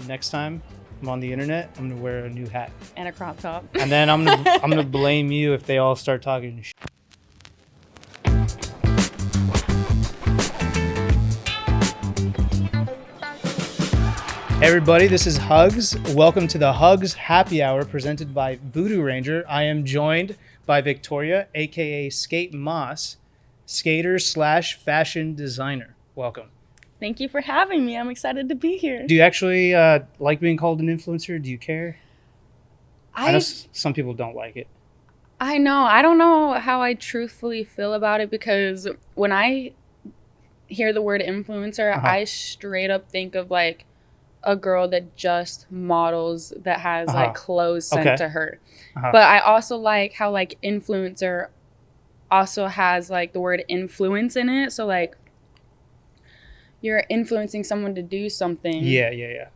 next time I'm on the internet, I'm gonna wear a new hat and a crop top. and then I'm gonna blame you if they all start talking shit. Hey everybody, this is HugS. Welcome to the HugS Happy Hour presented by Voodoo Ranger. I am joined by Victoria, aka SkateMoss, skater / fashion designer. Welcome. Thank you for having me. I'm excited to be here. Do you actually like being called an influencer? Do you care? I know some people don't like it. I know. I don't know how I truthfully feel about it because when I hear the word influencer, I straight up think of like a girl that just models that has like clothes sent to her. But I also like how like influencer also has like the word influence in it. So like you're influencing someone to do something. Yeah.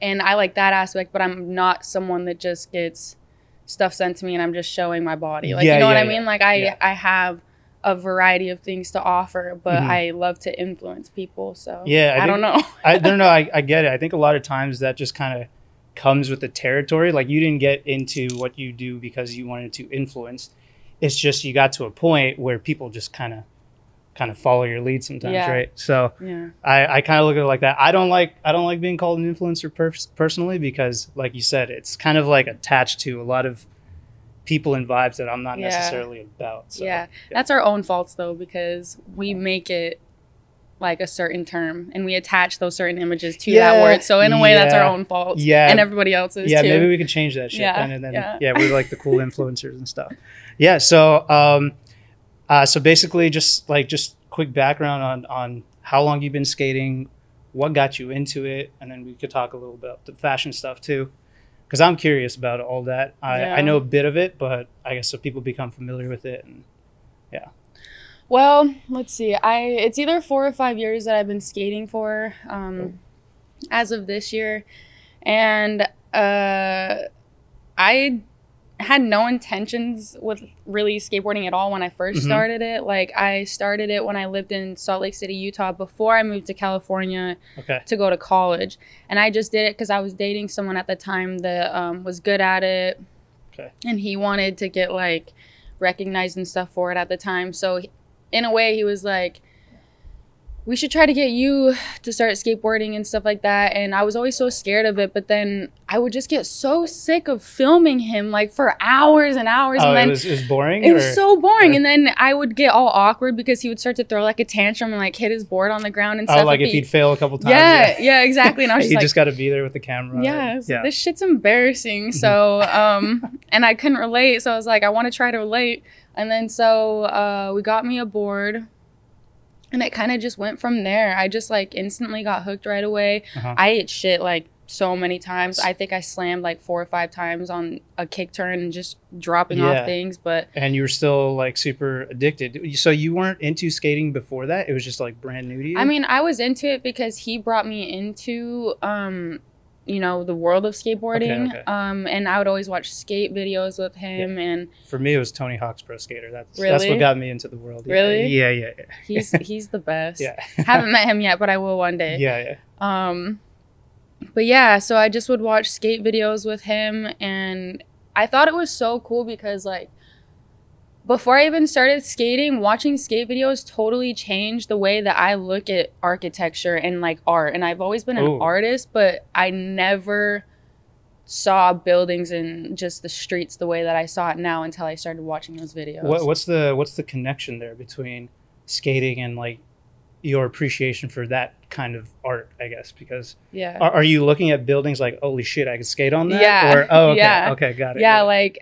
And I like that aspect, but I'm not someone that just gets stuff sent to me and I'm just showing my body. Like, you know what I mean? Like I have a variety of things to offer, but I love to influence people. So I don't know. I don't know. I get it. I think a lot of times that just kind of comes with the territory. Like you didn't get into what you do because you wanted to influence. It's just you got to a point where people just kind of follow your lead sometimes, right? So I kind of look at it like that. I don't like being called an influencer personally because, like you said, it's kind of like attached to a lot of people and vibes that I'm not necessarily about. So, that's our own faults though, because we make it like a certain term and we attach those certain images to that word. So in a way, that's our own fault. Yeah, and everybody else's too. Maybe we can change that shit. And then we're like the cool influencers and stuff. Yeah. So so basically, just quick background on how long you've been skating, what got you into it, and then we could talk a little bit about the fashion stuff too. Because I'm curious about all that. I know a bit of it, but I guess so people become familiar with it. And well, let's see. It's either 4 or 5 years that I've been skating for as of this year. And I had no intentions with really skateboarding at all when I first started it. Like I started it when I lived in Salt Lake City, Utah, before I moved to California to go to college. And I just did it because I was dating someone at the time that was good at it. And he wanted to get like recognized and stuff for it at the time. So in a way he was like, we should try to get you to start skateboarding and stuff like that. And I was always so scared of it. But then I would just get so sick of filming him like for hours and hours. Oh, and then it was boring? It was so boring. And then I would get all awkward because he would start to throw like a tantrum and like hit his board on the ground and stuff. Oh, like if he'd fail a couple times? Yeah, exactly. And I was just you like, just got to be there with the camera. Yeah, like, this shit's embarrassing. So, and I couldn't relate. So I was like, I want to try to relate. And then so we got me a board. And it kind of just went from there. I just like instantly got hooked right away. I ate shit like so many times. I think I slammed like 4 or 5 times on a kick turn and just dropping off things. And you were still like super addicted. So you weren't into skating before that? It was just like brand new to you? I mean, I was into it because he brought me into you know, the world of skateboarding. And I would always watch skate videos with him. And for me, it was Tony Hawk's Pro Skater. That's what got me into the world. Really? Yeah. He's the best. Haven't met him yet, but I will one day. Yeah. But yeah, so I just would watch skate videos with him, and I thought it was so cool because like before I even started skating, watching skate videos totally changed the way that I look at architecture and like art. And I've always been an artist, but I never saw buildings and just the streets the way that I saw it now until I started watching those videos. What's the connection there between skating and like your appreciation for that kind of art, I guess? Because are you looking at buildings like, holy shit, I could skate on that? Yeah. Or, okay, got it. Yeah, like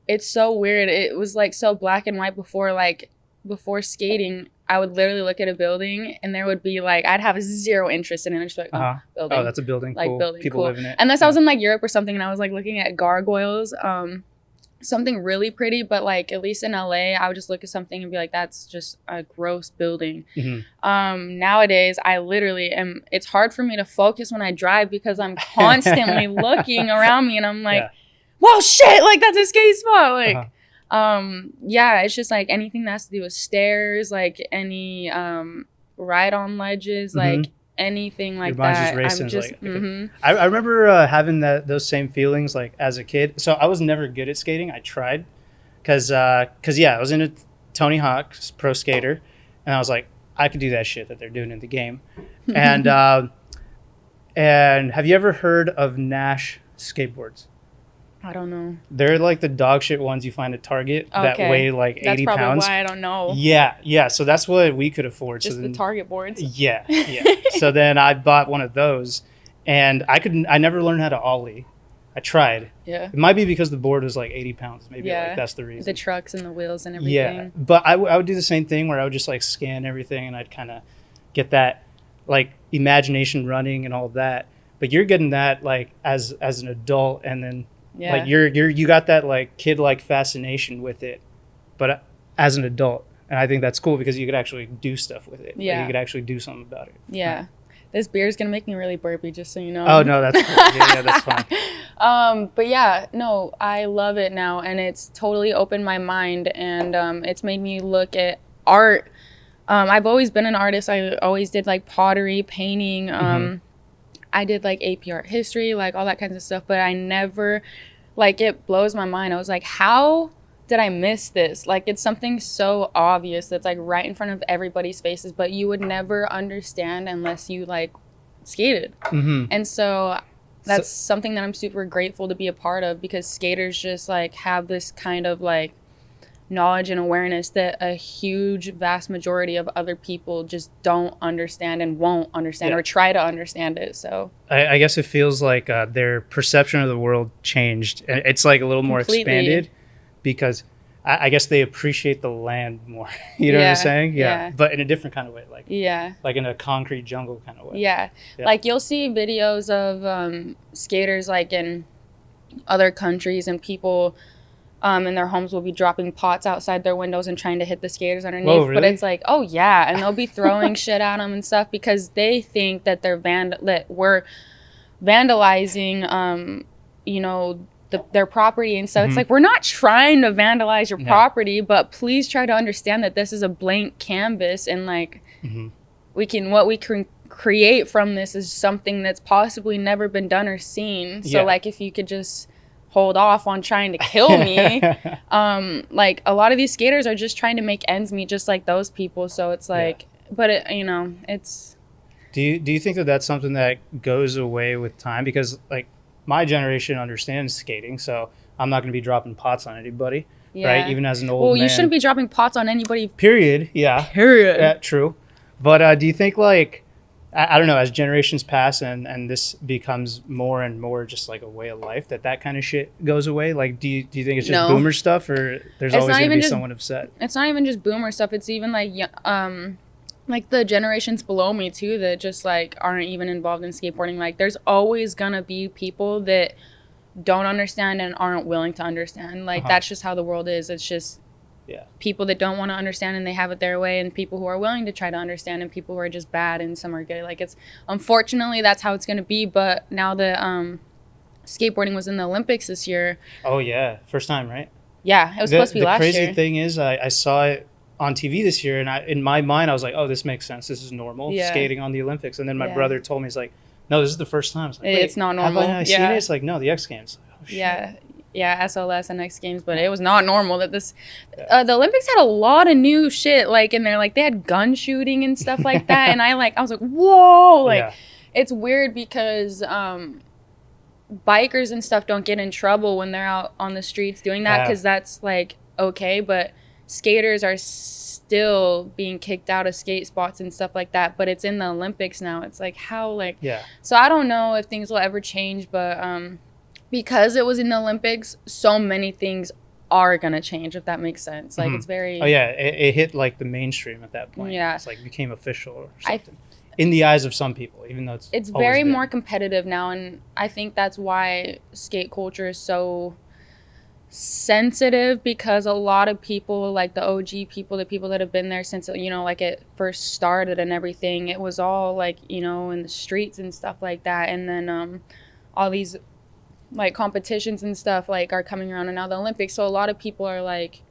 it's so weird. It was like so black and white before skating. I would literally look at a building and there would be like, I'd have zero interest in it. Just like, building. Oh, that's a building. Like cool. Building. People cool. live in it. Unless I was in like Europe or something and I was like looking at gargoyles, something really pretty, but like at least in LA, I would just look at something and be like, that's just a gross building. Nowadays, I literally am, it's hard for me to focus when I drive because I'm constantly looking around me and I'm like, whoa, shit, like that's a skate spot. Like, it's just like anything that has to do with stairs, like any ride on ledges, like anything Your like mind's just that. I'm racing. It's just like, I remember having those same feelings like as a kid. So I was never good at skating. I tried because yeah, I was in a Tony Hawk's Pro Skater, and I was like, I could do that shit that they're doing in the game. And and have you ever heard of Nash skateboards? I don't know. They're like the dog shit ones you find at Target that Okay. weigh like That's 80 probably pounds. why I don't know. Yeah, yeah. So that's what we could afford. Just so the then, Target boards. Yeah, yeah. So then I bought one of those, and I never learned how to ollie. I tried. Yeah. It might be because the board was like 80 pounds. Maybe Yeah. like that's the reason. The trucks and the wheels and everything. Yeah, but I would do the same thing where I would just like scan everything, and I'd kind of get that like imagination running and all of that. But you're getting that like as an adult, and then Yeah. like you got that like kid like fascination with it, but as an adult, and I think that's cool because you could actually do stuff with it. Yeah. Like, you could actually do something about it. Yeah. Right. This beer is gonna make me really burpy, just so you know. Oh no, that's cool. Yeah, that's fine. But yeah, no, I love it now, and it's totally opened my mind, and it's made me look at art. I've always been an artist. I always did like pottery, painting. I did like AP art history, like all that kinds of stuff, but I never, like, it blows my mind. I was like, how did I miss this? Like, it's something so obvious that's like right in front of everybody's faces, but you would never understand unless you like skated. And so that's something that I'm super grateful to be a part of, because skaters just like have this kind of like knowledge and awareness that a huge vast majority of other people just don't understand and won't understand or try to understand it. So I guess it feels like their perception of the world changed. It's like a little more expanded because I guess they appreciate the land more. You know what I'm saying? Yeah. But in a different kind of way, like like in a concrete jungle kind of way. Yeah. Like you'll see videos of skaters like in other countries, and people in their homes will be dropping pots outside their windows and trying to hit the skaters underneath. Whoa, really? But it's like, oh yeah, and they'll be throwing shit at them and stuff because they think that we're vandalizing, you know, their property and stuff. It's like, we're not trying to vandalize your property, but please try to understand that this is a blank canvas, and like what we can create from this is something that's possibly never been done or seen. So like, if you could just hold off on trying to kill me. Like a lot of these skaters are just trying to make ends meet, just like those people. So it's like, but it, you know, it's. Do you think that that's something that goes away with time? Because like my generation understands skating, so I'm not going to be dropping pots on anybody, right? Even as an old man. Well, you shouldn't be dropping pots on anybody. Period. Yeah. Period. Yeah, true. But do you think like, I don't know, as generations pass and this becomes more and more just like a way of life, that kind of shit goes away? Like, do you think it's just boomer stuff, or there's always going to be someone upset? It's not even just boomer stuff. It's even like the generations below me too that just like aren't even involved in skateboarding. Like there's always going to be people that don't understand and aren't willing to understand. Like that's just how the world is. It's just people that don't want to understand and they have it their way, and people who are willing to try to understand, and people who are just bad and some are good. Like it's unfortunately that's how it's going to be. But now that skateboarding was in the Olympics this year. Oh yeah, first time, right? Yeah, it was supposed to be last year. The crazy thing is I saw it on TV this year, and in my mind I was like, oh, this makes sense. This is normal skating on the Olympics. And then my brother told me, he's like, no, this is the first time. I was like, it's not normal. Have I seen it? It's like, no, the X Games. Oh, shit. Yeah, SLS and X Games, but it was not normal that this. The Olympics had a lot of new shit, like in there, like they had gun shooting and stuff like that, and I was like, whoa, like it's weird because bikers and stuff don't get in trouble when they're out on the streets doing that because that's like okay, but skaters are still being kicked out of skate spots and stuff like that. But it's in the Olympics now. It's like how like So I don't know if things will ever change, but because it was in the Olympics, so many things are gonna change, if that makes sense. Like it's very it hit like the mainstream at that point. It's like became official or something in the eyes of some people, even though it's very more competitive now. And I think that's why skate culture is so sensitive, because a lot of people, like the OG people, the people that have been there since, you know, like it first started and everything, it was all like, you know, in the streets and stuff like that. And then all these like competitions and stuff like are coming around, and now the Olympics, so a lot of people are like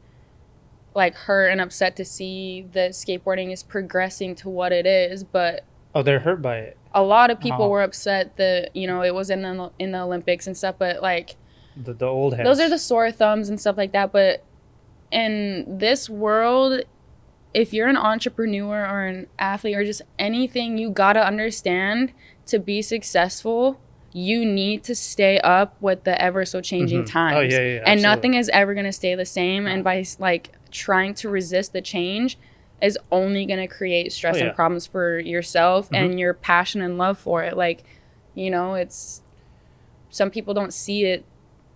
hurt and upset to see that skateboarding is progressing to what it is. But Oh, they're hurt by it. A lot of people Oh, were upset that, it was in the Olympics and stuff, but like the old heads. those are the sore thumbs and stuff like that. But in this world, if you're an entrepreneur or an athlete or just anything, you gotta understand, to be successful, you need to stay up with the ever so changing times. Oh, yeah, and absolutely. nothing is ever gonna stay the same. And by like trying to resist the change is only gonna create stress and problems for yourself and your passion and love for it. Like, it's, some people don't see it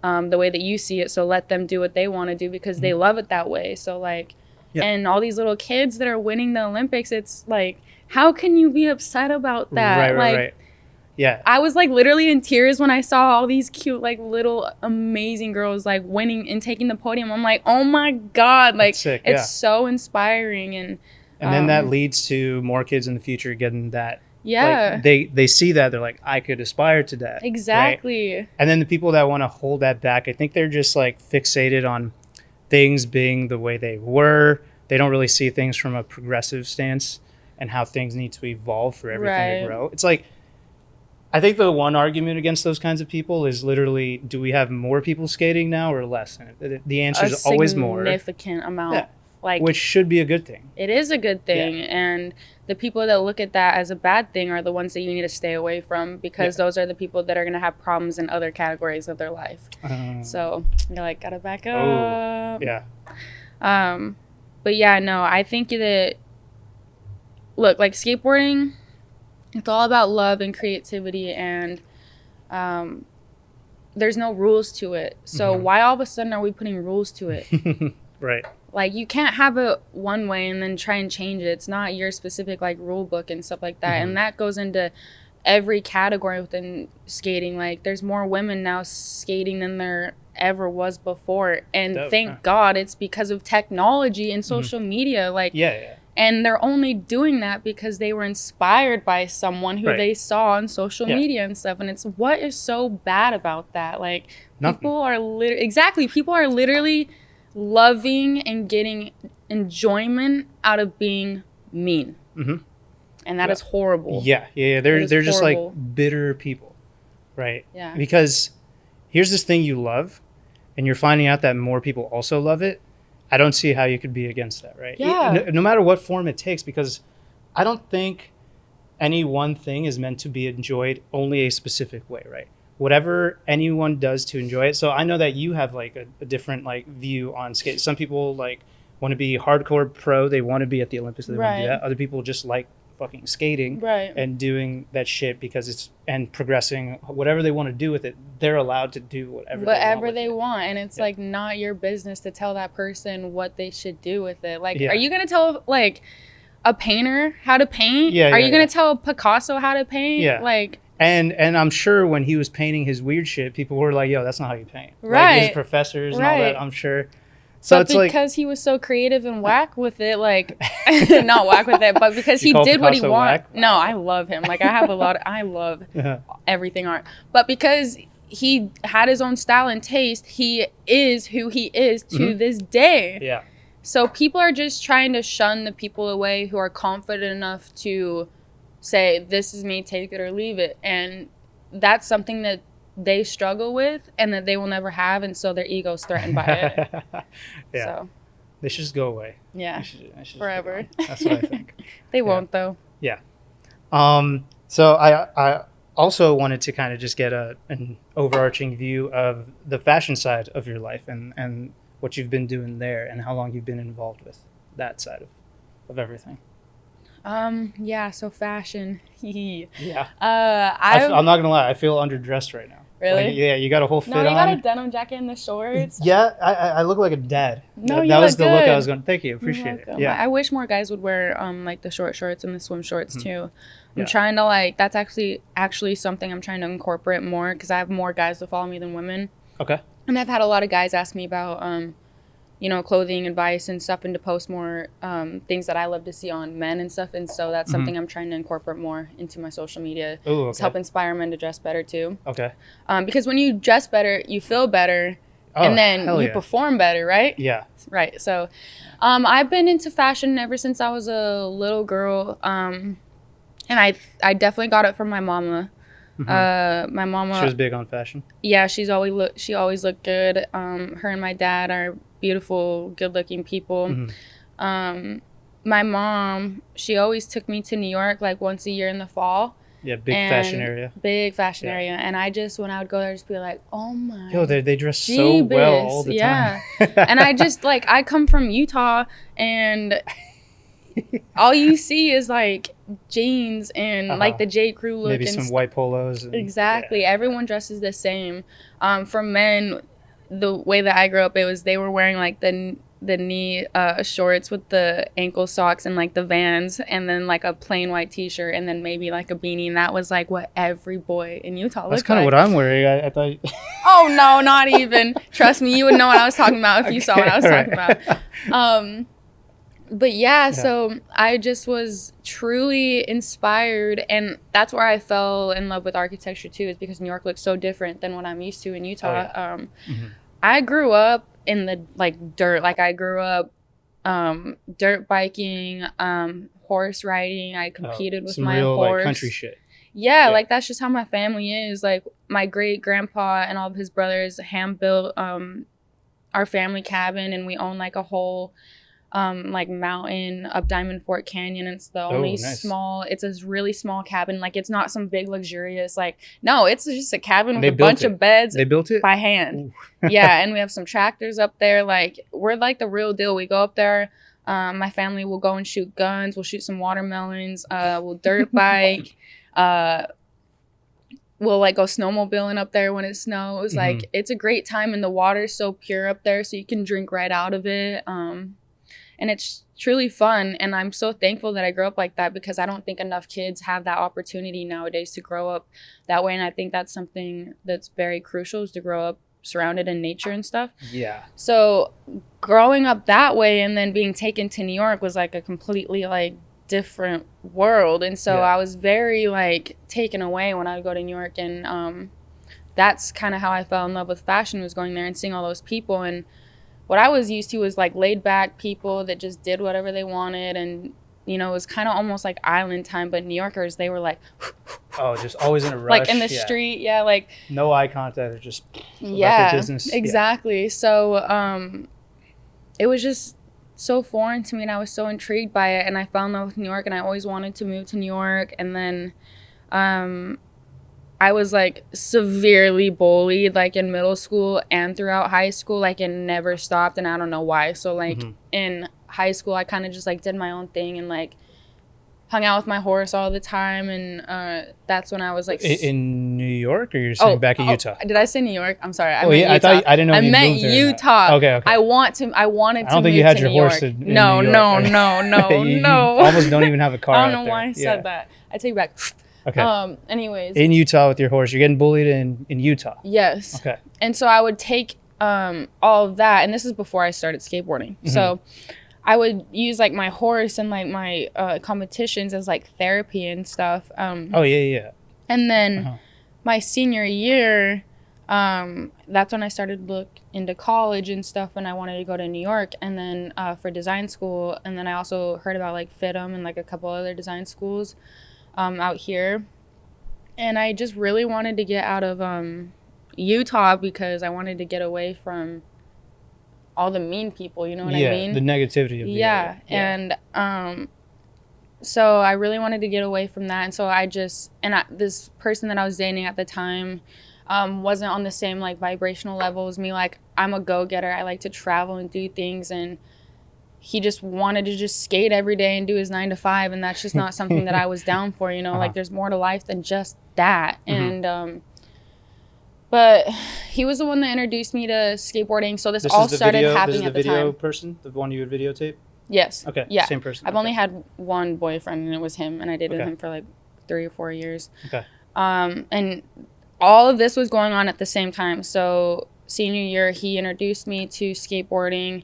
the way that you see it, so let them do what they want to do because they love it that way. So like, and all these little kids that are winning the Olympics, it's like, how can you be upset about that? Right. Yeah. I was like literally in tears when I saw all these cute, like little amazing girls like winning and taking the podium. I'm like, oh my God, like sick, it's so inspiring. And then that leads to more kids in the future getting that. Yeah. Like, they see that, they're like, I could aspire to that. Exactly. Right? And then the people that want to hold that back, I think they're just like fixated on things being the way they were. They don't really see things from a progressive stance and how things need to evolve for everything to grow. It's like, I think the one argument against those kinds of people is literally, do we have more people skating now or less? And the answer is always more. A significant amount. Yeah. Like, which should be a good thing. It is a good thing. Yeah. And the people that look at that as a bad thing are the ones that you need to stay away from, because those are the people that are going to have problems in other categories of their life. So you're like, gotta back up. Oh, yeah. But yeah, no, I think that, look, like skateboarding, it's all about love and creativity, and there's no rules to it. So why all of a sudden are we putting rules to it? Right. Like, you can't have it one way and then try and change it. It's not your specific like rule book and stuff like that. And that goes into every category within skating. Like, there's more women now skating than there ever was before, and thank God it's because of technology and social media. Like, and they're only doing that because they were inspired by someone who they saw on social media and stuff. And it's, what is so bad about that? Like, people are literally loving and getting enjoyment out of being mean. And that is horrible. They're just like bitter people, right? Because here's this thing you love and you're finding out that more people also love it. I don't see how you could be against that, right? No matter what form it takes, because I don't think any one thing is meant to be enjoyed only a specific way, right? Whatever anyone does to enjoy it. So I know that you have like a different like view on skate. Some people like want to be hardcore pro. They want to be at the Olympics. They want to do that. Other people just like fucking skating and doing that shit because it's, and progressing, whatever they want to do with it, they're allowed to do whatever they want. And it's like not your business to tell that person what they should do with it. Like, are you going to tell like a painter how to paint? Are you going to tell Picasso how to paint? Like, and I'm sure when he was painting his weird shit, people were like, yo, that's not how you paint. Right. Like his professors and all that, I'm sure. So but it's because he was so creative and whack with it, like, not whack with it, but because he did what he wanted. No, I love him. Like, I love everything art. But because he had his own style and taste, he is who he is to this day. Yeah. So people are just trying to shun the people away who are confident enough to say, this is me, take it or leave it. And that's something that they struggle with and that they will never have, and so their ego's threatened by it. So they should just go away. They should forever. That's what I think. They won't though. So I also wanted to kind of just get an overarching view of the fashion side of your life and what you've been doing there and how long you've been involved with that side of everything. So fashion. I'm not gonna lie, I feel underdressed right now. Really? Like, you got a whole fit on. No, you got a denim jacket and the shorts. I look like a dad. No, that was the look I was going. Thank you, appreciate it. Yeah, I wish more guys would wear like the short shorts and the swim shorts too. I'm trying to like, that's actually something I'm trying to incorporate more, because I have more guys that follow me than women. Okay. And I've had a lot of guys ask me about clothing advice and stuff, and to post more things that I love to see on men and stuff. And so that's something I'm trying to incorporate more into my social media. Ooh, okay. To help inspire men to dress better too. Okay. Because when you dress better, you feel better, and then you perform better, right? Yeah. Right. So I've been into fashion ever since I was a little girl. And I definitely got it from my mama. My She was mama, big on fashion. yeah, she always looked good. Her and my dad are beautiful, good-looking people. Um, my mom, she always took me to New York like once a year in the fall. Yeah, big fashion And area. big fashion Yeah. area. And I just, when I would go there, just be like, oh my. Yo, they dress so well all the yeah. time. And I just like, I come from Utah, and all you see is like jeans and like the J. Crew look. Maybe some white polos. And, exactly. Yeah. Everyone dresses the same. For men, the way that I grew up, it was they were wearing like the knee shorts with the ankle socks and like the Vans, and then like a plain white t-shirt, and then maybe like a beanie, and that was like what every boy in Utah looked like. That's kind of what I'm wearing. I thought. Oh no, not even. Trust me, you would know what I was talking about if you saw what I was talking about. But yeah, so I just was truly inspired, and that's where I fell in love with architecture too, is because New York looks so different than what I'm used to in Utah. Oh, yeah. I grew up in the like dirt. Like I grew up dirt biking, horse riding. I competed with my real, horse. Like, country shit. Yeah, like that's just how my family is. Like my great grandpa and all of his brothers hand built our family cabin, and we own like a whole like mountain up Diamond Fork Canyon. It's the only small, it's a really small cabin. Like it's not some big luxurious, like, no, it's just a cabin with a bunch of beds. They built it by hand. Yeah, and we have some tractors up there. Like we're like the real deal. We go up there, my family will go and shoot guns, we'll shoot some watermelons, we'll dirt bike, we'll like go snowmobiling up there when it snows. Like it's a great time, and the water's so pure up there, so you can drink right out of it. And it's truly fun, and I'm so thankful that I grew up like that, because I don't think enough kids have that opportunity nowadays to grow up that way, and I think that's something that's very crucial, is to grow up surrounded in nature and stuff. Yeah. So growing up that way and then being taken to New York was like a completely like different world, and so I was very like taken away when I would go to New York, and that's kind of how I fell in love with fashion, was going there and seeing all those people. And what I was used to was like laid back people that just did whatever they wanted, and you know, it was kind of almost like island time. But New Yorkers, they were like, oh, just always in a rush, like in the street, like no ite contact, just about the business. Exactly. So it was just so foreign to me, and I was so intrigued by it, and I fell in love with New York, and I always wanted to move to New York. And then I was like severely bullied like in middle school and throughout high school, like it never stopped, and I don't know why. So like in high school, I kind of just like did my own thing and like hung out with my horse all the time, and that's when I was like in New York, or you're saying back in Utah? Did I say New York? I'm sorry. I meant Utah. I thought I didn't know. I meant Utah. Okay. I wanted to. I don't think move you had your New horse York. in No. New York. You almost don't even have a car. I don't know why I said that. I take it back. Okay. Anyways. In Utah with your horse, you're getting bullied in Utah. Yes. Okay. And so I would take all of that, and this is before I started skateboarding. So I would use like my horse and like my competitions as like therapy and stuff. Oh yeah. And then my senior year, that's when I started to look into college and stuff, and I wanted to go to New York, and then for design school. And then I also heard about like FITM and like a couple other design schools out here, and I just really wanted to get out of Utah, because I wanted to get away from all the mean people, you know what I mean? The negativity of the area. And so I really wanted to get away from that, and so this person that I was dating at the time wasn't on the same like vibrational level as me. Like I'm a go-getter, I like to travel and do things, and he just wanted to just skate every day and do his 9 to 5, and that's just not something that I was down for, you know. Like there's more to life than just that. And but he was the one that introduced me to skateboarding, so this all started happening at the time. This is the video person, the one you would videotape? Yes. Okay. Yeah. Same person. I've only had one boyfriend, and it was him, and I dated him for like 3 or 4 years. Okay. And all of this was going on at the same time. So senior year, he introduced me to skateboarding.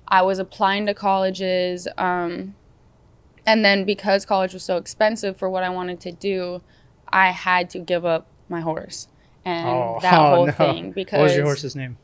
I was applying to colleges, and then because college was so expensive for what I wanted to do, I had to give up my horse and that whole thing. Because what was your horse's name?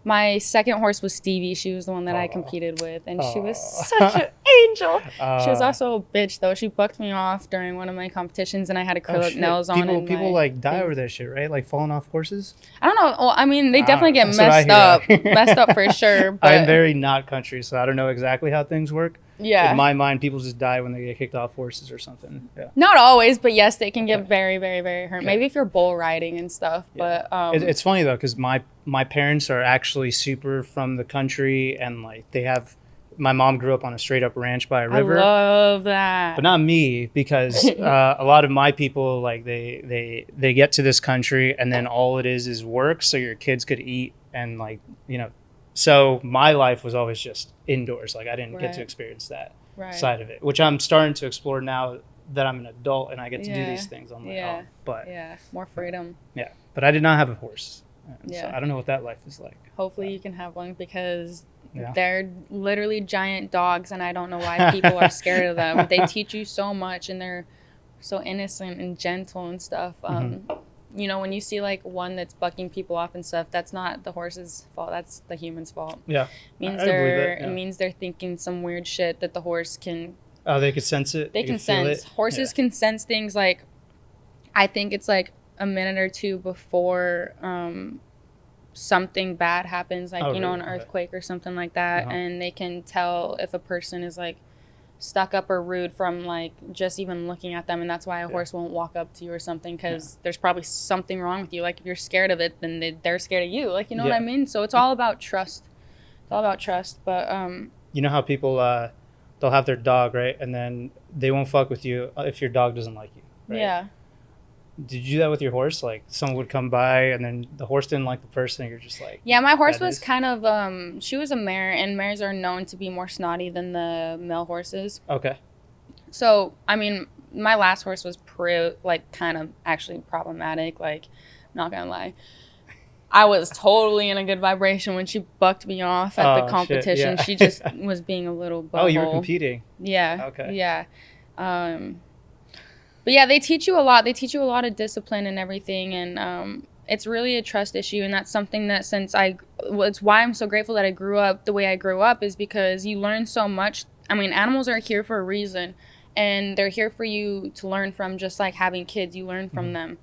My second horse was Stevie. She was the one that I Aw. competed with, and she was Aw. such an angel. She was Uh, also a bitch, though. She bucked me off during one of my competitions, and I had oh acrylic shit! nails on. People And people my like die thing. over that shit, right? Like falling off horses. I don't know. Well, I mean, they I definitely don't know. get That's what I messed hear. up, messed up for sure. I am But very not country, so I don't know exactly how things work. yeah, In my mind, people just die when they get kicked off horses or something. Yeah. not always, but yes, they can get Okay. very, very, very hurt. Okay. Maybe if you're bull riding and stuff. Yeah. But It's funny though, because my parents are actually super from the country, and like they have. My mom grew up on a straight up ranch by a I river, love that. but not me, because a lot of my people like they get to this country and then all it is work, so your kids could eat and like So my life was always just indoors. Like I didn't get to Right. experience that Right. side of it, which I'm starting to explore now that I'm an adult and I get to do Yeah. these things on my Yeah. own. But Yeah, more freedom. yeah, but I did not have a horse. And so Yeah. I don't know what that life is like. Hopefully you can have one because Yeah. they're literally giant dogs, and I don't know why people are scared of them. They teach you so much, and they're so innocent and gentle and stuff. When you see like one that's bucking people off and stuff, that's not the horse's fault. That's the human's fault. Yeah. Means I believe they're it, yeah. it means they're thinking some weird shit that the horse can. Oh, they could sense it. They can could feel sense. it. Horses can sense things like. I think it's like a minute or two before something bad happens, like Oh, an really? Okay. earthquake or something like that, Uh-huh. and they can tell if a person is like stuck up or rude from like just even looking at them, and that's why a horse won't walk up to you or something, because there's probably something wrong with you. Like if you're scared of it, then they're scared of you. Like, you know what I mean? So it's all about trust. It's all about trust. But You know how people they'll have their dog, right, and then they won't fuck with you if your dog doesn't like you. Right? yeah. Did you do that with your horse? Like someone would come by and then the horse didn't like the person, and you're just like, Yeah, my horse That was is- kind of she was a mare, and mares are known to be more snotty than the male horses. okay, So, I mean, my last horse was kind of actually problematic. Like, not gonna lie. I was totally in a good vibration when she bucked me off at Oh, the shit, competition. yeah. She just was being a little butthole. oh, you were competing. Yeah. Okay. Yeah. But yeah, they teach you a lot. They teach you a lot of discipline and everything, and it's really a trust issue. And that's something that it's why I'm so grateful that I grew up the way I grew up, is because you learn so much. I mean, animals are here for a reason, and they're here for you to learn from. Just like having kids, you learn from them.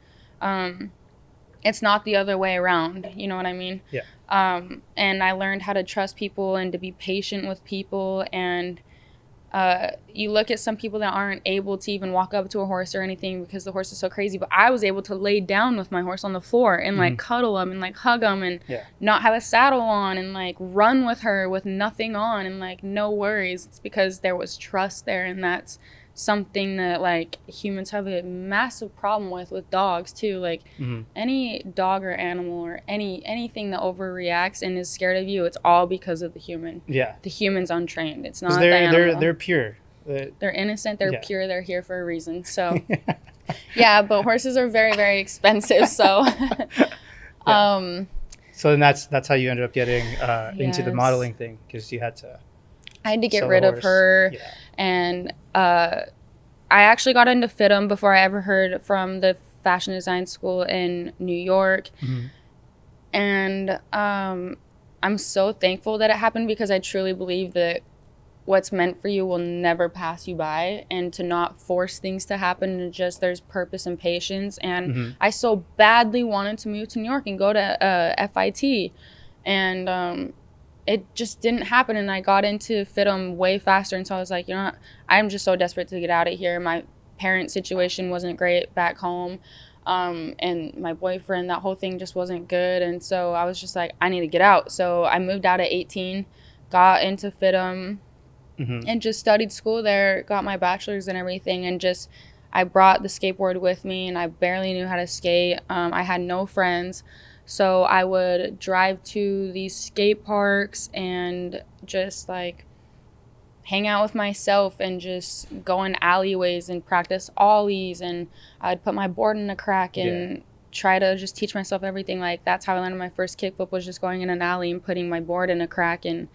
It's not the other way around. You know what I mean? Yeah. And I learned how to trust people and to be patient with people. And you look at some people that aren't able to even walk up to a horse or anything because the horse is so crazy. But I was able to lay down with my horse on the floor and like cuddle him and like hug him and not have a saddle on and like run with her with nothing on and like no worries. It's because there was trust there, and that's something that like humans have a massive problem with dogs too. Like any dog or animal or anything that overreacts and is scared of you, it's all because of the human. Yeah, The human's untrained. It's not the they're animal. they're pure. They're innocent. They're Yeah. pure. They're here for a reason. So yeah, but horses are very, very expensive. So So then that's how you ended up getting into the Yes. modeling thing, because you had to. I had to get sell the rid of horse. her. Yeah. And I actually got into FITM before I ever heard from the fashion design school in New York. And I'm so thankful that it happened, because I truly believe that what's meant for you will never pass you by, and to not force things to happen, and just there's purpose and patience. And I so badly wanted to move to New York and go to FIT, and it just didn't happen. And I got into FITM way faster, and so I was like, you know what? I'm just so desperate to get out of here. My parent situation wasn't great back home, and my boyfriend, that whole thing just wasn't good. And so I was just like, I need to get out. So I moved out at 18, got into FITM, and just studied school there, got my bachelor's and everything, and just I brought the skateboard with me, and I barely knew how to skate. I had no friends, so I would drive to these skate parks and just like hang out with myself and just go in alleyways and practice ollies, and I'd put my board in a crack and try to just teach myself everything. Like that's how I learned my first kickflip, was just going in an alley and putting my board in a crack, and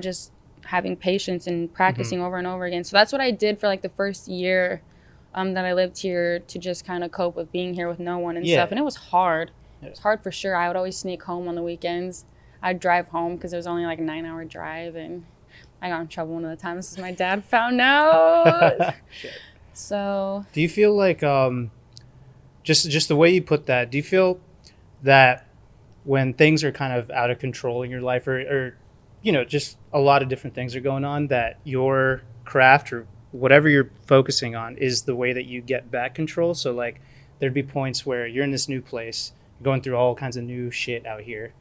just having patience and practicing over and over again. So that's what I did for like the first year that I lived here, to just kind of cope with being here with no one and stuff. And it was hard. It was hard for sure. I would always sneak home on the weekends. I'd drive home because it was only like a 9-hour drive, and I got in trouble one of the times because my dad found out. Shit. So Do you feel like just the way you put that, do you feel that when things are kind of out of control in your life, or just a lot of different things are going on, that your craft or whatever you're focusing on is the way that you get back control? So like there'd be points where you're in this new place, you're going through all kinds of new shit out here,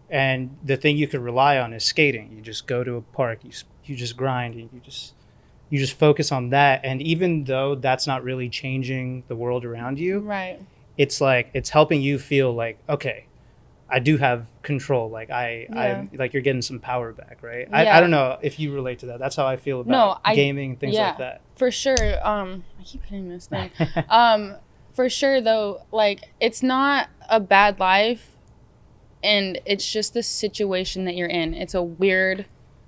and the thing you could rely on is skating. You just go to a park, you just grind, and you just focus on that. And even though that's not really changing the world around you, right, it's like it's helping you feel like, okay, I do have control. Like I like you're getting some power back, right? I don't know if you relate to that. That's how I feel about gaming and things like that. For sure. I keep hitting this thing. For sure though, like it's not a bad life, and it's just the situation that you're in. It's a weird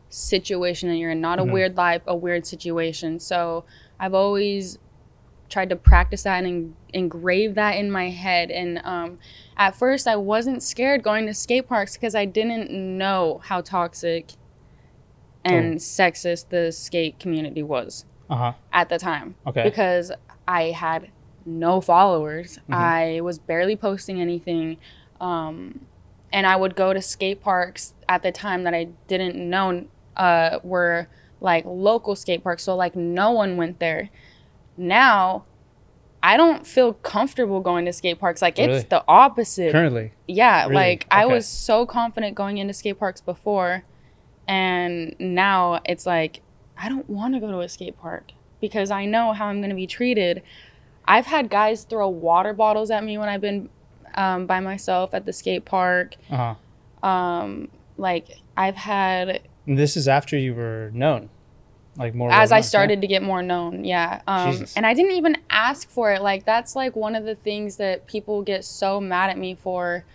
situation that you're in, not a weird life, a weird situation. So I've always tried to practice that and engrave that in my head. And at first I wasn't scared going to skate parks because I didn't know how toxic and sexist the skate community was at the time. Okay. Because I had no followers. I was barely posting anything. And I would go to skate parks at the time that I didn't know were like local skate parks. So like no one went there. Now, I don't feel comfortable going to skate parks. Like Really? It's the opposite. Currently? Yeah, Really? like I Okay. was so confident going into skate parks before, and now it's like I don't want to go to a skate park because I know how I'm going to be treated. I've had guys throw water bottles at me when I've been by myself at the skate park. Like I've had... And this is after you were known, like more as I well-known, started to get more known, yeah. Jesus. And I didn't even ask for it. Like that's like one of the things that people get so mad at me for,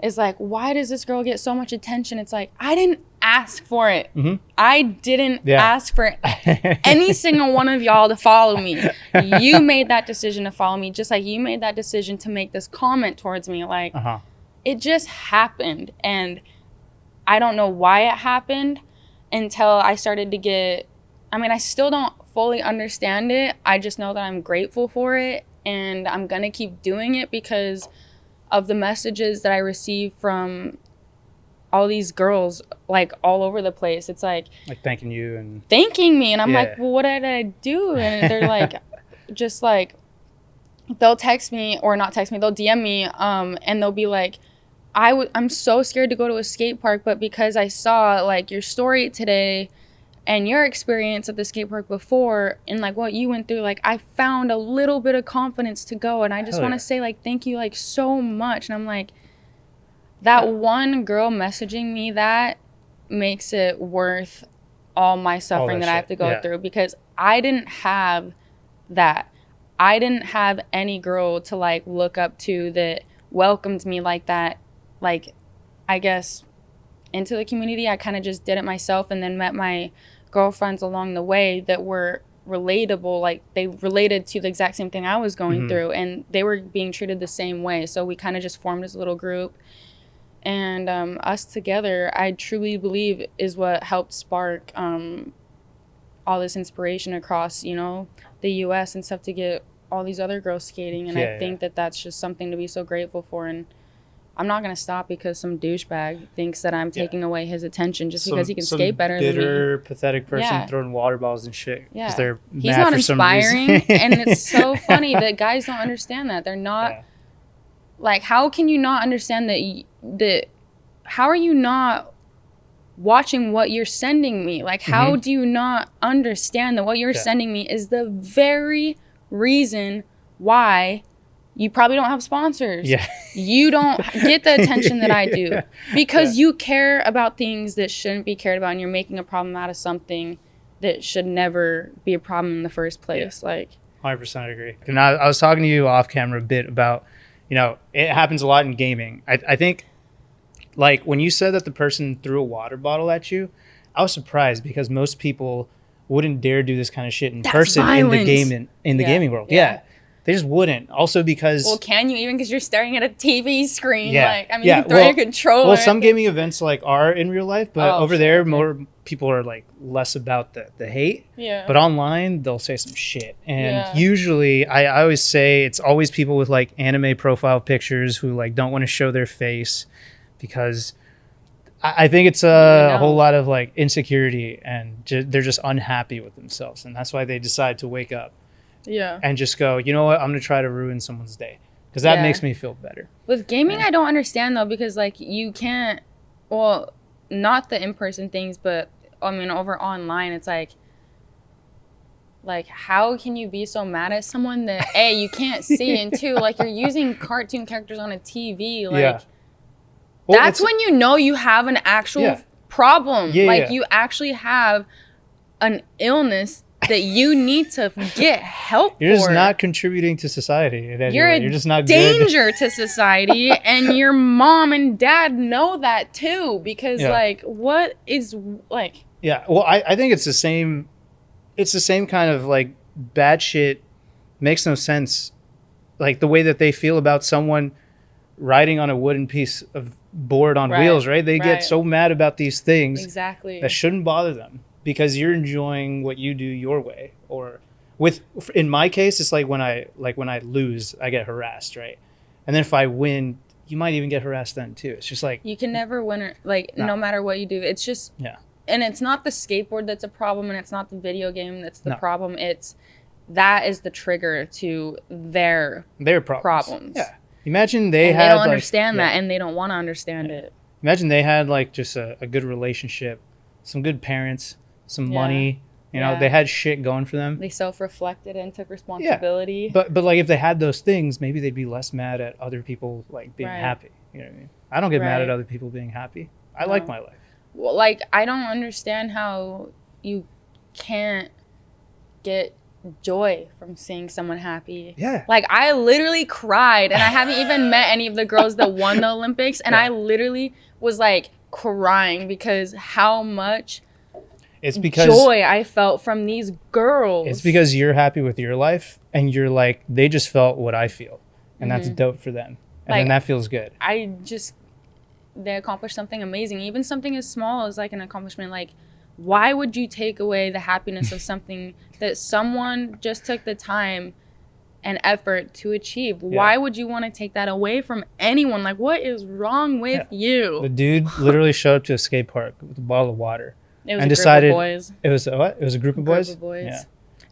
is like, why does this girl get so much attention? It's like, I didn't ask for it. I didn't ask for any single one of y'all to follow me. You made that decision to follow me, just like you made that decision to make this comment towards me. Like it just happened, and I don't know why it happened until I started to get, I mean, I still don't fully understand it. I just know that I'm grateful for it, and I'm gonna keep doing it because of the messages that I receive from all these girls, like all over the place. It's like thanking you and thanking me, and I'm like, well, what did I do? And they're like, just like, they'll text me, or not text me, they'll DM me, and they'll be like, I'm so scared to go to a skate park, but because I saw like your story today and your experience at the skate park before and like what you went through, like I found a little bit of confidence to go. And I just want to say like thank you like so much. And I'm like, that one girl messaging me that makes it worth all my suffering that I have to go through, because I didn't have that. I didn't have any girl to like look up to that welcomed me like that. Like, I guess into the community, I kind of just did it myself, and then met my girlfriends along the way that were relatable. Like they related to the exact same thing I was going through, and they were being treated the same way. So we kind of just formed this little group, and us together, I truly believe, is what helped spark all this inspiration across, the U.S. and stuff, to get all these other girls skating. And I think that that's just something to be so grateful for. And I'm not going to stop because some douchebag thinks that I'm taking away his attention just because he can skate better than me. Some bitter, pathetic person throwing water balls and shit. Yeah. They're He's mad not for inspiring. some reason. And it's so funny that guys don't understand that. They're not... Like, how can you not understand that how are you not watching what you're sending me? Like, how do you not understand that what you're sending me is the very reason why you probably don't have sponsors? You don't get the attention that I do because you care about things that shouldn't be cared about, and you're making a problem out of something that should never be a problem in the first place. Like, 100% agree. And I was talking to you off camera a bit about, it happens a lot in gaming. I think, like, when you said that the person threw a water bottle at you, I was surprised because most people wouldn't dare do this kind of shit in person in the gaming world. They just wouldn't. Also because Well, can you even because you're staring at a TV screen? yeah, Like, I mean, yeah. you can throw your controller. Well, some gaming events like are in real life, but Oh, over shit, there, okay. more people are like less about the hate. Yeah. But online, they'll say some shit, and Yeah. usually, I always say it's always people with like anime profile pictures who like don't want to show their face because I think it's a whole lot of like insecurity and they're just unhappy with themselves, and that's why they decide to wake up. Yeah. And just go, you know what? I'm gonna try to ruin someone's day because that makes me feel better. With gaming, I don't understand though because like you can't. Well, not the in-person things, but I mean over online, it's like how can you be so mad at someone that A, you can't see, and two, like you're using cartoon characters on a TV, like well, that's when you know you have an actual problem. You actually have an illness that you need to get help for. You're just not contributing to society in any way. You're just not danger to society, and your mom and dad know that too. Because like, what is like? Yeah, well, I think it's the same. It's the same kind of like bad shit. Makes no sense. Like the way that they feel about someone riding on a wooden piece of board on wheels, right? They get so mad about these things that shouldn't bother them. Because you're enjoying what you do your way, or in my case, it's like when I lose, I get harassed, right? And then if I win, you might even get harassed then too. It's just like you can never win, no matter what you do. It's just and it's not the skateboard that's a problem, and it's not the video game that's the problem. That is the trigger to their problems. Yeah, imagine they don't understand that, and they don't want to understand it. Imagine they had like just a good relationship, some good parents. Some money, you know, they had shit going for them. They self-reflected and took responsibility. But like if they had those things, maybe they'd be less mad at other people like being happy. You know what I mean? I don't get mad at other people being happy. I like my life. Well, like I don't understand how you can't get joy from seeing someone happy. Yeah. Like I literally cried, and I haven't even met any of the girls that won the Olympics, and I literally was like crying because how much it's because joy I felt from these girls. It's because you're happy with your life, and you're like, they just felt what I feel, and that's dope for them, and then that feels good. They accomplished something amazing, even something as small as like an accomplishment. Like, why would you take away the happiness of something that someone just took the time and effort to achieve? Why would you want to take that away from anyone? Like, what is wrong with you? The dude literally showed up to a skate park with a bottle of water. It was a group of boys. It was a what? It was a group of boys? Yeah.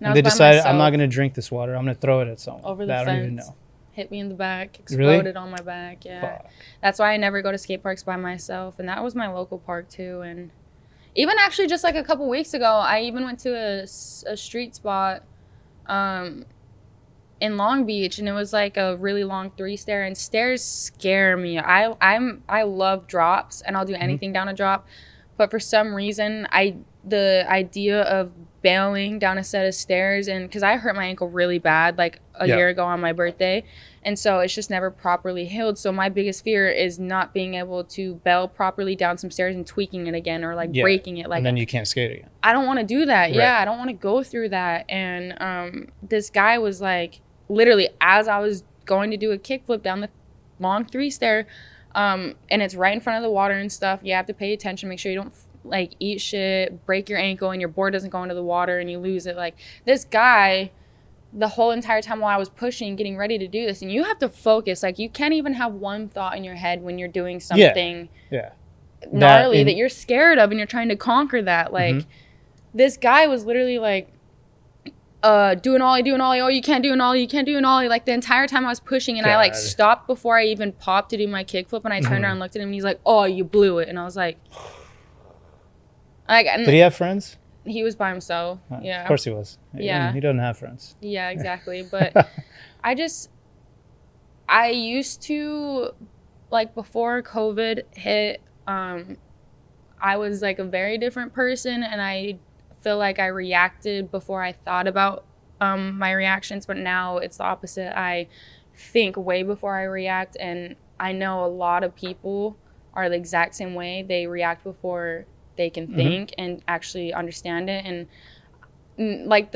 And they decided, I'm not going to drink this water. I'm going to throw it at someone. Over the fence. I don't even know. Hit me in the back. Exploded on my back. Yeah. Fuck. That's why I never go to skate parks by myself. And that was my local park too. And even actually just like a couple weeks ago, I even went to a street spot in Long Beach. And it was like a really long 3-stair. And stairs scare me. I love drops, and I'll do anything down a drop. But for some reason, the idea of bailing down a set of stairs, and because I hurt my ankle really bad like a year ago on my birthday, and so it's just never properly healed. So my biggest fear is not being able to bail properly down some stairs and tweaking it again, or like breaking it. Like, and then you can't skate again. I don't want to do that. Right. Yeah, I don't want to go through that. And this guy was like, literally, as I was going to do a kickflip down the long 3-stair. And it's right in front of the water and stuff. You have to pay attention, make sure you don't like eat shit, break your ankle, and your board doesn't go into the water and you lose it. Like this guy, the whole entire time while I was pushing, getting ready to do this, and you have to focus. Like you can't even have one thought in your head when you're doing something gnarly that you're scared of and you're trying to conquer that. Like this guy was literally like, do an ollie. Oh, you can't do an ollie. Like the entire time I was pushing, and I like stopped before I even popped to do my kickflip, and I turned around and looked at him, and he's like, oh, you blew it. And I was like did he have friends? He was by himself. Yeah. Of course he was. Yeah. He doesn't have friends. Yeah, exactly. But I used to, like before COVID hit, I was like a very different person, and I feel like I reacted before I thought about my reactions, but now it's the opposite. I think way before I react, and I know a lot of people are the exact same way. They react before they can think and actually understand it. And like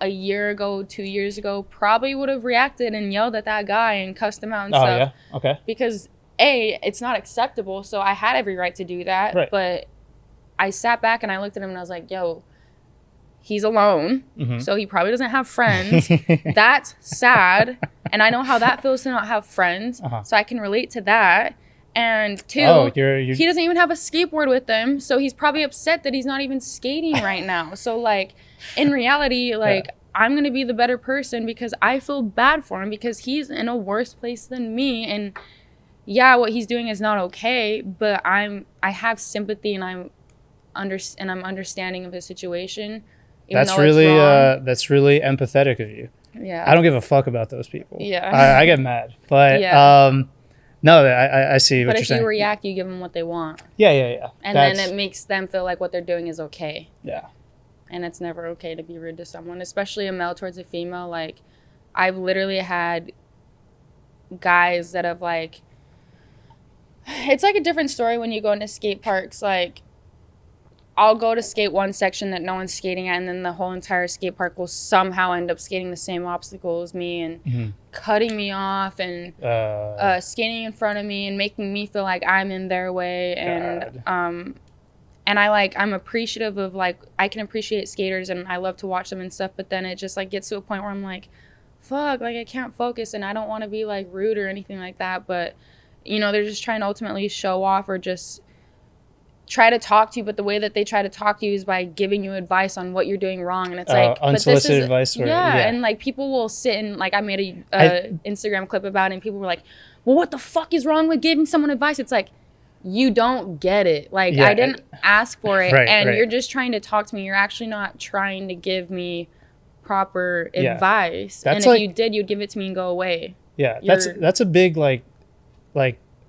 a year ago, 2 years ago, probably would have reacted and yelled at that guy and cussed him out and Oh stuff. yeah. Okay. Because it's not acceptable, so I had every right to do that. Right. But I sat back and I looked at him and I was like, yo, he's alone, so he probably doesn't have friends. That's sad. And I know how that feels to not have friends, so I can relate to that. And two, he doesn't even have a skateboard with him, so he's probably upset that he's not even skating right now. So, like, in reality, like, I'm going to be the better person because I feel bad for him because he's in a worse place than me. And yeah, what he's doing is not okay, but I have sympathy and I'm understanding of his situation. That's really empathetic of you. Yeah. I don't give a fuck about those people. Yeah. I get mad, but no, I see what you're saying. But if you react, you give them what they want. Yeah. And then it makes them feel like what they're doing is okay. Yeah. And it's never okay to be rude to someone, especially a male towards a female. Like, I've literally had guys that have, like, it's like a different story when you go into skate parks. Like, I'll go to skate one section that no one's skating at, and then the whole entire skate park will somehow end up skating the same obstacle as me and cutting me off and skating in front of me and making me feel like I'm in their way. And I'm appreciative of, like, I can appreciate skaters and I love to watch them and stuff, but then it just, like, gets to a point where I'm like, fuck, like, I can't focus, and I don't want to be, like, rude or anything like that, but, you know, they're just trying to ultimately show off or just try to talk to you, but the way that they try to talk to you is by giving you advice on what you're doing wrong. And it's like unsolicited advice. And like people will sit and, like, I made a Instagram clip about it and people were like, well, what the fuck is wrong with giving someone advice? It's like, you don't get it. Like, I didn't ask for it. You're just trying to talk to me. You're actually not trying to give me proper advice. That's, and if you did, you'd give it to me and go away. Yeah. That's a big like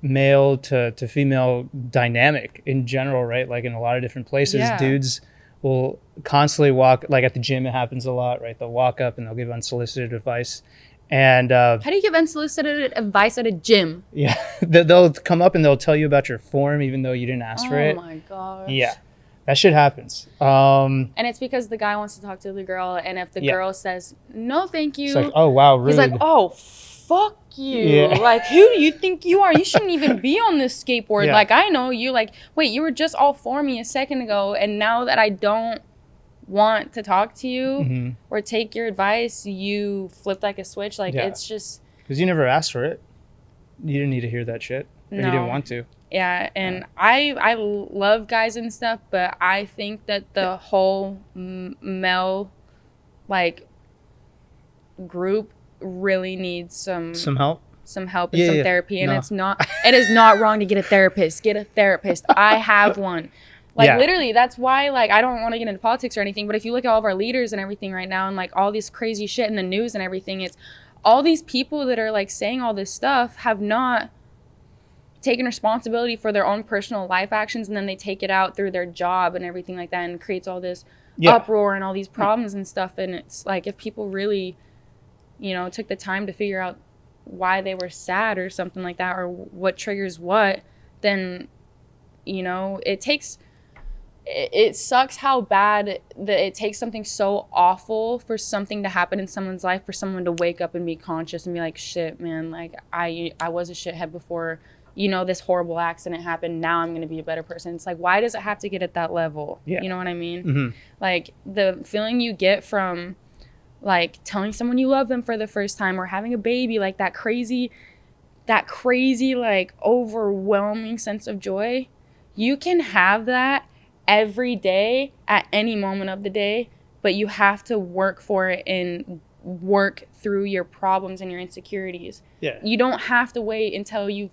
male to female dynamic in general, right? Like, in a lot of different places, dudes will constantly walk, like at the gym it happens a lot, right? They'll walk up and they'll give unsolicited advice. And how do you give unsolicited advice at a gym? Yeah. They'll come up and they'll tell you about your form even though you didn't ask for it. Oh my gosh. Yeah. That shit happens. And it's because the guy wants to talk to the girl, and if the girl says no thank you, it's like, oh wow, rude. He's like, oh fuck you. Like, who do you think you are? You shouldn't even be on this skateboard. Like, I know you. Like, wait, you were just all for me a second ago, and now that I don't want to talk to you or take your advice, you flipped like a switch. Like, it's just because you never asked for it. You didn't need to hear that shit. Or you didn't want to. Yeah, and I love guys and stuff, but I think that the whole male, like, group really needs some help and some therapy. And it is not wrong to get a therapist. Get a therapist. I have one. Like, literally, that's why, like, I don't want to get into politics or anything, but if you look at all of our leaders and everything right now and, like, all this crazy shit in the news and everything, it's all these people that are, like, saying all this stuff have not taken responsibility for their own personal life actions, and then they take it out through their job and everything like that, and creates all this uproar and all these problems and stuff. And it's like, if people really, you know, took the time to figure out why they were sad or something like that, or what triggers what, then, you know, it sucks how bad that it takes something so awful for something to happen in someone's life for someone to wake up and be conscious and be like, shit, man, like, I was a shithead before, you know, this horrible accident happened. Now I'm going to be a better person. It's like, why does it have to get at that level? You know what I mean? Like, the feeling you get from, like, telling someone you love them for the first time or having a baby, like, that crazy, like, overwhelming sense of joy. You can have that every day at any moment of the day, but you have to work for it and work through your problems and your insecurities. You don't have to wait until you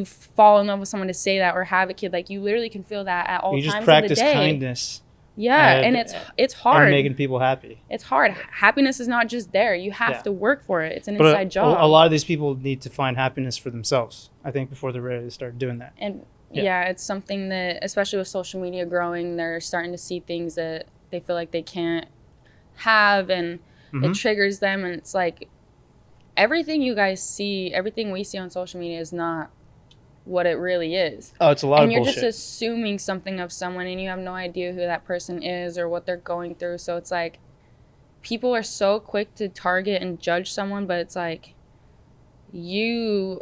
fall in love with someone to say that or have a kid. Like, you literally can feel that at all times of the day. You just practice kindness. And it's hard. And making people happy. It's hard. Happiness is not just there. You have to work for it. It's an inside job. A lot of these people need to find happiness for themselves, I think, before they're ready to start doing that. And it's something that, especially with social media growing, they're starting to see things that they feel like they can't have, and it triggers them. And it's like, everything you guys see, everything we see on social media is not what it really is. Oh, it's a lot of bullshit. And you're just assuming something of someone, and you have no idea who that person is or what they're going through. So it's like, people are so quick to target and judge someone, but it's like, you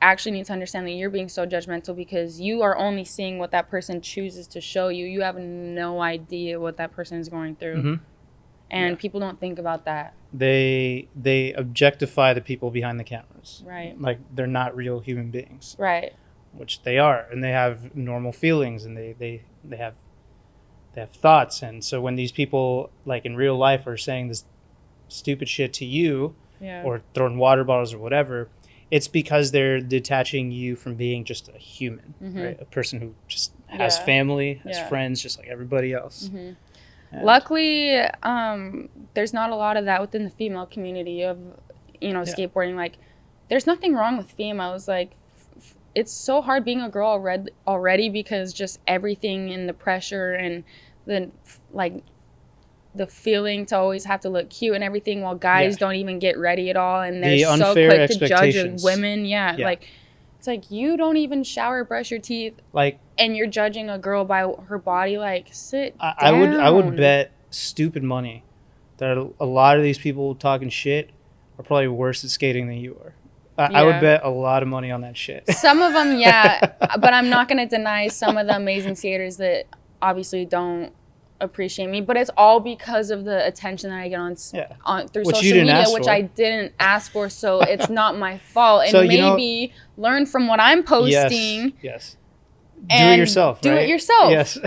actually need to understand that you're being so judgmental because you are only seeing what that person chooses to show you. You have no idea what that person is going through. Mm-hmm. And people don't think about that. They objectify the people behind the cameras. Right. Like they're not real human beings. Right. Which they are, and they have normal feelings, and they have thoughts. And so when these people, like in real life, are saying this stupid shit to you, or throwing water bottles or whatever, it's because they're detaching you from being just a human, right? A person who just has family, has friends, just like everybody else. Luckily, there's not a lot of that within the female community of, skateboarding. Like, there's nothing wrong with females. Like, it's so hard being a girl already because just everything and the pressure and the feeling to always have to look cute and everything, while guys don't even get ready at all, and they're so quick to judge women. Like, it's like, you don't even shower, brush your teeth, like, and you're judging a girl by her body. Like, sit down. I would bet stupid money that a lot of these people talking shit are probably worse at skating than you are. I would bet a lot of money on that shit. Some of them, but I'm not going to deny some of the amazing skaters that obviously don't appreciate me, but it's all because of the attention that I get on through social media, which I didn't ask for, so it's not my fault. And so, maybe learn from what I'm posting. Yes. Do it yourself. Do it yourself. Yes.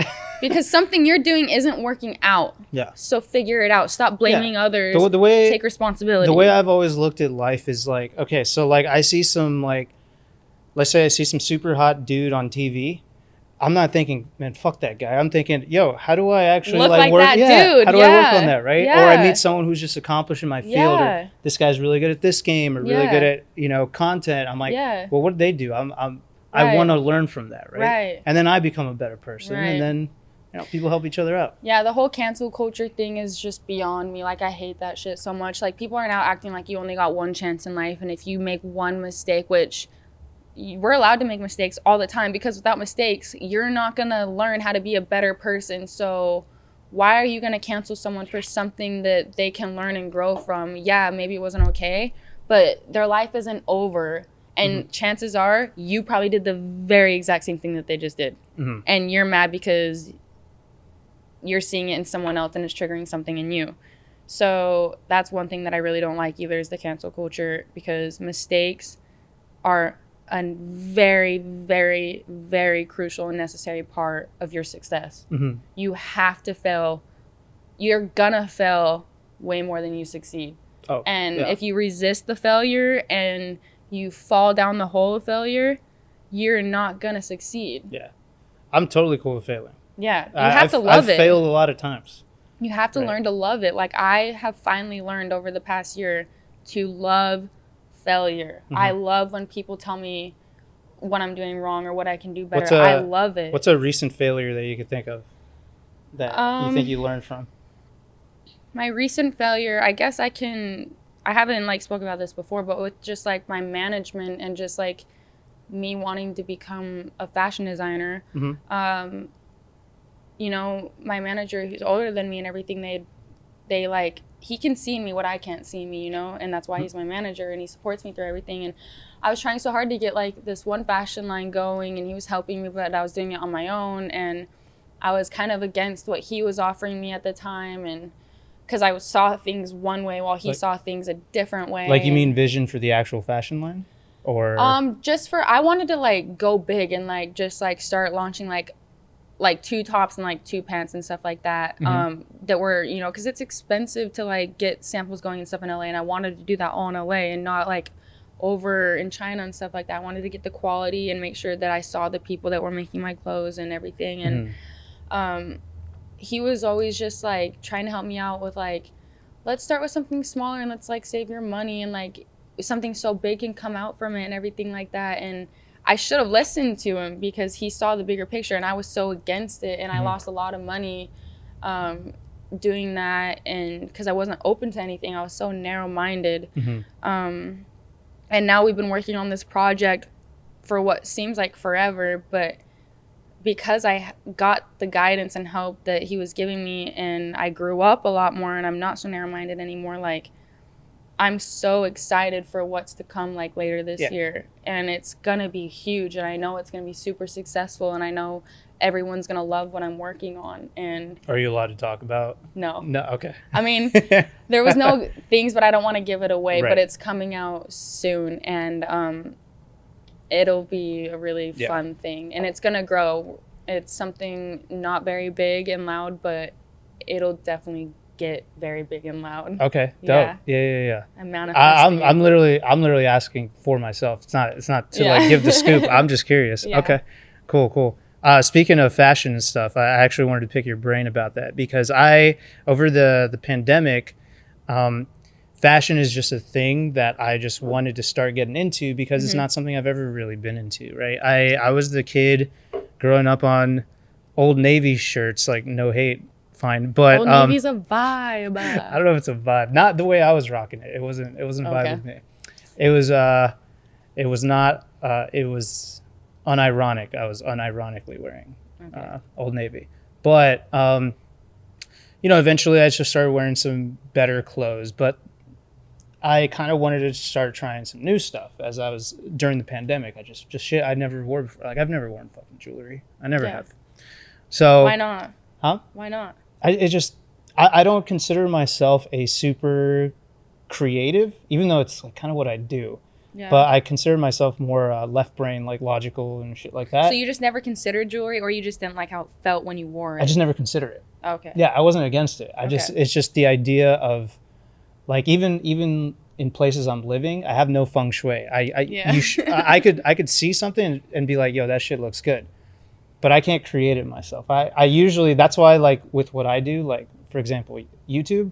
Because something you're doing isn't working out. Yeah. So figure it out. Stop blaming others. Take responsibility. The way I've always looked at life is like, okay, so like I see some, like, let's say I see some super hot dude on TV. I'm not thinking, man, fuck that guy. I'm thinking, yo, how do I actually look like work? That dude. How do I work on that, right? Or I meet someone who's just accomplished in my field, or this guy's really good at this game, or really good at content. I'm like, well, what did they do? I want to learn from that, right? And then I become a better person, and then people help each other out. Yeah, the whole cancel culture thing is just beyond me. Like, I hate that shit so much. Like, people are now acting like you only got one chance in life, and if you make one mistake, which we're allowed to make mistakes all the time, because without mistakes, you're not going to learn how to be a better person. So why are you going to cancel someone for something that they can learn and grow from? Yeah, maybe it wasn't okay, but their life isn't over. And chances are you probably did the very exact same thing that they just did. And you're mad because you're seeing it in someone else and it's triggering something in you. So that's one thing that I really don't like either, is the cancel culture, because mistakes are a very, very, very crucial and necessary part of your success. You have to fail. You're gonna fail way more than you succeed. If you resist the failure and you fall down the hole of failure, you're not gonna succeed. I'm totally cool with failing. You have to love it. I've failed a lot of times. You have to learn to love it. Like, I have finally learned over the past year to love failure. I love when people tell me what I'm doing wrong or what I can do better. I love it. What's a recent failure that you could think of that you think you learned from? My recent failure, I guess I haven't spoke about this before, but with just like my management and just like me wanting to become a fashion designer, my manager, who's older than me and everything, they like, he can see in me what I can't see in me, and that's why he's my manager and he supports me through everything. And I was trying so hard to get like this one fashion line going, and he was helping me, but I was doing it on my own, and I was kind of against what he was offering me at the time, and because I saw things one way while he saw things a different way. Like, you mean vision for the actual fashion line? Or I wanted to like go big and like just like start launching like 2 tops and like 2 pants and stuff like that, that were, because it's expensive to like get samples going and stuff in LA, and I wanted to do that all in LA and not like over in China and stuff like that. I wanted to get the quality and make sure that I saw the people that were making my clothes and everything. And he was always just like trying to help me out with like, let's start with something smaller and let's like save your money, and like something so big can come out from it and everything like that. And I should have listened to him because he saw the bigger picture, and I was so against it, and I lost a lot of money doing that, and because I wasn't open to anything. I was so narrow-minded. And now we've been working on this project for what seems like forever, but because I got the guidance and help that he was giving me, and I grew up a lot more, and I'm not so narrow-minded anymore, like, I'm so excited for what's to come, like, later this year. And it's going to be huge. And I know it's going to be super successful. And I know everyone's going to love what I'm working on. And are you allowed to talk about? No. No. Okay. I mean, there was no things, but I don't want to give it away. Right. But it's coming out soon. And it'll be a really fun thing. And it's going to grow. It's something not very big and loud, but it'll definitely get very big and loud. Okay. Dope. Yeah. I'm manifesting. I'm literally asking for myself. It's not to like give the scoop. I'm just curious. Yeah. Okay. Cool. Speaking of fashion and stuff, I actually wanted to pick your brain about that because over the pandemic, fashion is just a thing that I just wanted to start getting into because it's not something I've ever really been into, right? I was the kid growing up on Old Navy shirts, like no hate. Fine, but Old Navy's a vibe. I don't know if it's a vibe. Not the way I was rocking it. It wasn't vibe with me. It was not. It was unironic. I was unironically wearing Old Navy, but eventually I just started wearing some better clothes. But I kind of wanted to start trying some new stuff as I was during the pandemic. I just shit I never wore before. Like I've never worn fucking jewelry. I never have. So why not? Huh? Why not? I don't consider myself a super creative, even though it's like kind of what I do. Yeah. But I consider myself more left brain, like logical and shit like that. So you just never considered jewelry, or you just didn't like how it felt when you wore it? I just never considered it. Okay. Yeah, I wasn't against it. It's just the idea of, like, even in places I'm living, I have no feng shui. I could see something and be like, yo, that shit looks good. But I can't create it myself. I usually, that's why, like, with what I do, like, for example, YouTube,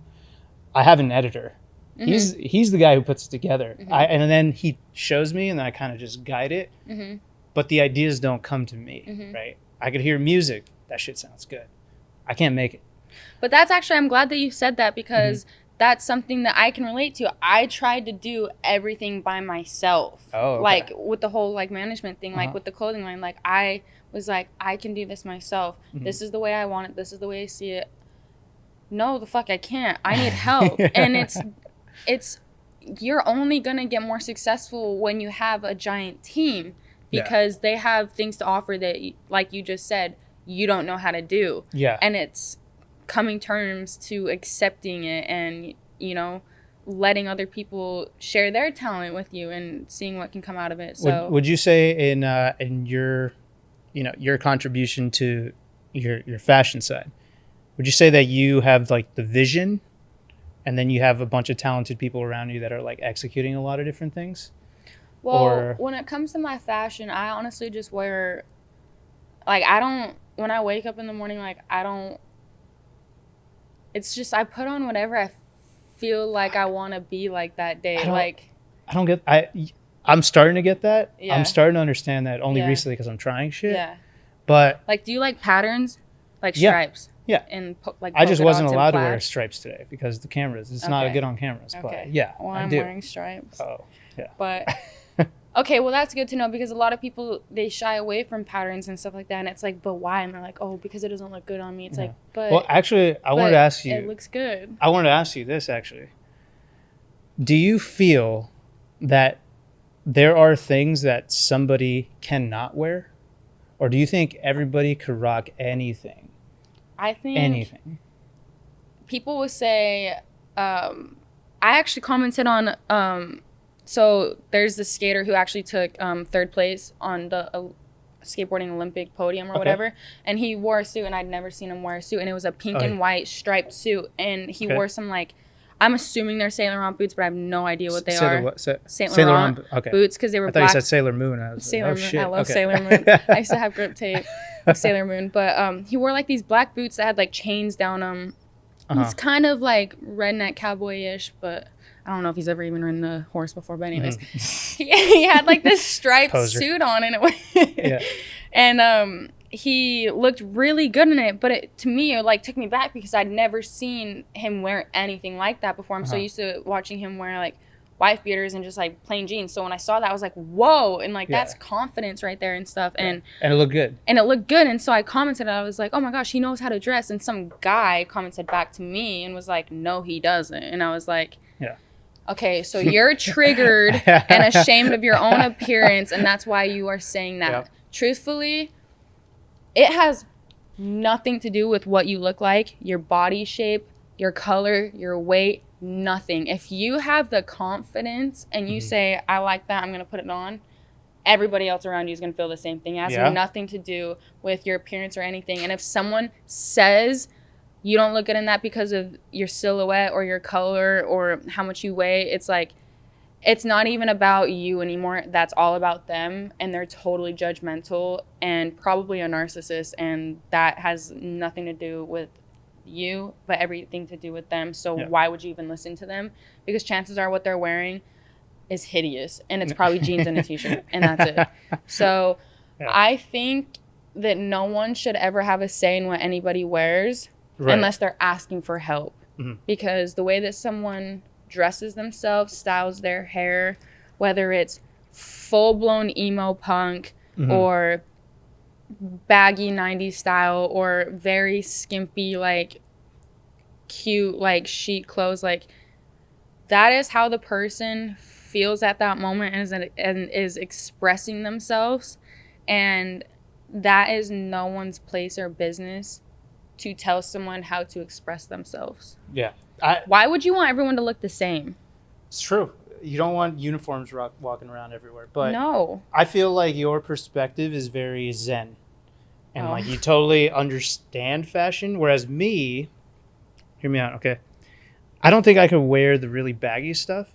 I have an editor. He's the guy who puts it together. And then he shows me, and then I kind of just guide it. But the ideas don't come to me, right? I could hear music. That shit sounds good. I can't make it. But that's actually, I'm glad that you said that because that's something that I can relate to. I tried to do everything by myself. Oh, okay. Like, with the whole, like, management thing, like, with the clothing line, like, I was like, I can do this myself. This is the way I want it. This is the way I see it. No, the fuck, I can't. I need help. And it's you're only going to get more successful when you have a giant team because they have things to offer that, like you just said, you don't know how to do. Yeah. And it's coming terms to accepting it and, letting other people share their talent with you and seeing what can come out of it. So would you say in your contribution to your fashion side, would you say that you have like the vision and then you have a bunch of talented people around you that are like executing a lot of different things? Well, when it comes to my fashion, I honestly just wear, like, when I wake up in the morning, like, it's just, I put on whatever I feel like I want to be like that day. I'm starting to get that. Yeah. I'm starting to understand that only recently because I'm trying shit. Yeah. But like, do you like patterns? Like stripes? Yeah. And I just wasn't allowed to wear stripes today because the cameras. It's not good on cameras. Okay. But yeah, well, I'm wearing stripes. Oh, yeah. But okay, well, that's good to know because a lot of people, they shy away from patterns and stuff like that. And it's like, but why? And they're like, oh, because it doesn't look good on me. It's like, but. Well, actually, I wanted to ask you. It looks good. I wanted to ask you this, actually. Do you feel that there are things that somebody cannot wear? Or do you think everybody could rock anything? I think anything. People would say, I actually commented on, so there's this skater who actually took third place on the skateboarding Olympic podium or whatever, and he wore a suit, and I'd never seen him wear a suit, and it was a pink and white striped suit, and he wore some, like, I'm assuming they're Saint Laurent boots, but I have no idea what they are. Saint Laurent boots, because they were black. I thought you said Sailor Moon. I was Sailor like, Moon. Shit. I love Sailor Moon. I used to have grip tape of Sailor Moon. But he wore, like, these black boots that had, like, chains down them. He's kind of, like, redneck cowboy-ish, but I don't know if he's ever even ridden a horse before. But anyways, he had, like, this striped suit on, and and he looked really good in it, but to me, it, like, took me back because I'd never seen him wear anything like that before. I'm so used to watching him wear, like, wife beaters and just like plain jeans. So when I saw that, I was like, whoa. And like, Yeah. that's confidence right there and stuff. Yeah. And it looked good. And it looked good. And so I commented, I was like, oh my gosh, he knows how to dress. And some guy commented back to me and was like, no, he doesn't. And I was like, yeah. Okay, so you're triggered and ashamed of your own appearance. And that's why you are saying that. Yep. Truthfully, it has nothing to do with what you look like, your body shape, your color, your weight, nothing. If you have the confidence and you say, I like that, I'm going to put it on, everybody else around you is going to feel the same thing. It has nothing to do with your appearance or anything. And if someone says you don't look good in that because of your silhouette or your color or how much you weigh, it's like, it's not even about you anymore. That's all about them. And they're totally judgmental and probably a narcissist. And that has nothing to do with you, but everything to do with them. So why would you even listen to them? Because chances are what they're wearing is hideous. And it's probably jeans and a t-shirt. And that's it. So I think that no one should ever have a say in what anybody wears unless they're asking for help. Because the way that someone dresses themselves, styles their hair, whether it's full-blown emo punk or baggy 90s style or very skimpy, like cute, like chic clothes, like that is how the person feels at that moment and is expressing themselves. And that is no one's place or business to tell someone how to express themselves. Yeah. Why would you want everyone to look the same? It's true. You don't want uniforms walking around everywhere. But no. I feel like your perspective is very zen. And like you totally understand fashion. Whereas me, hear me out, okay? I don't think I could wear the really baggy stuff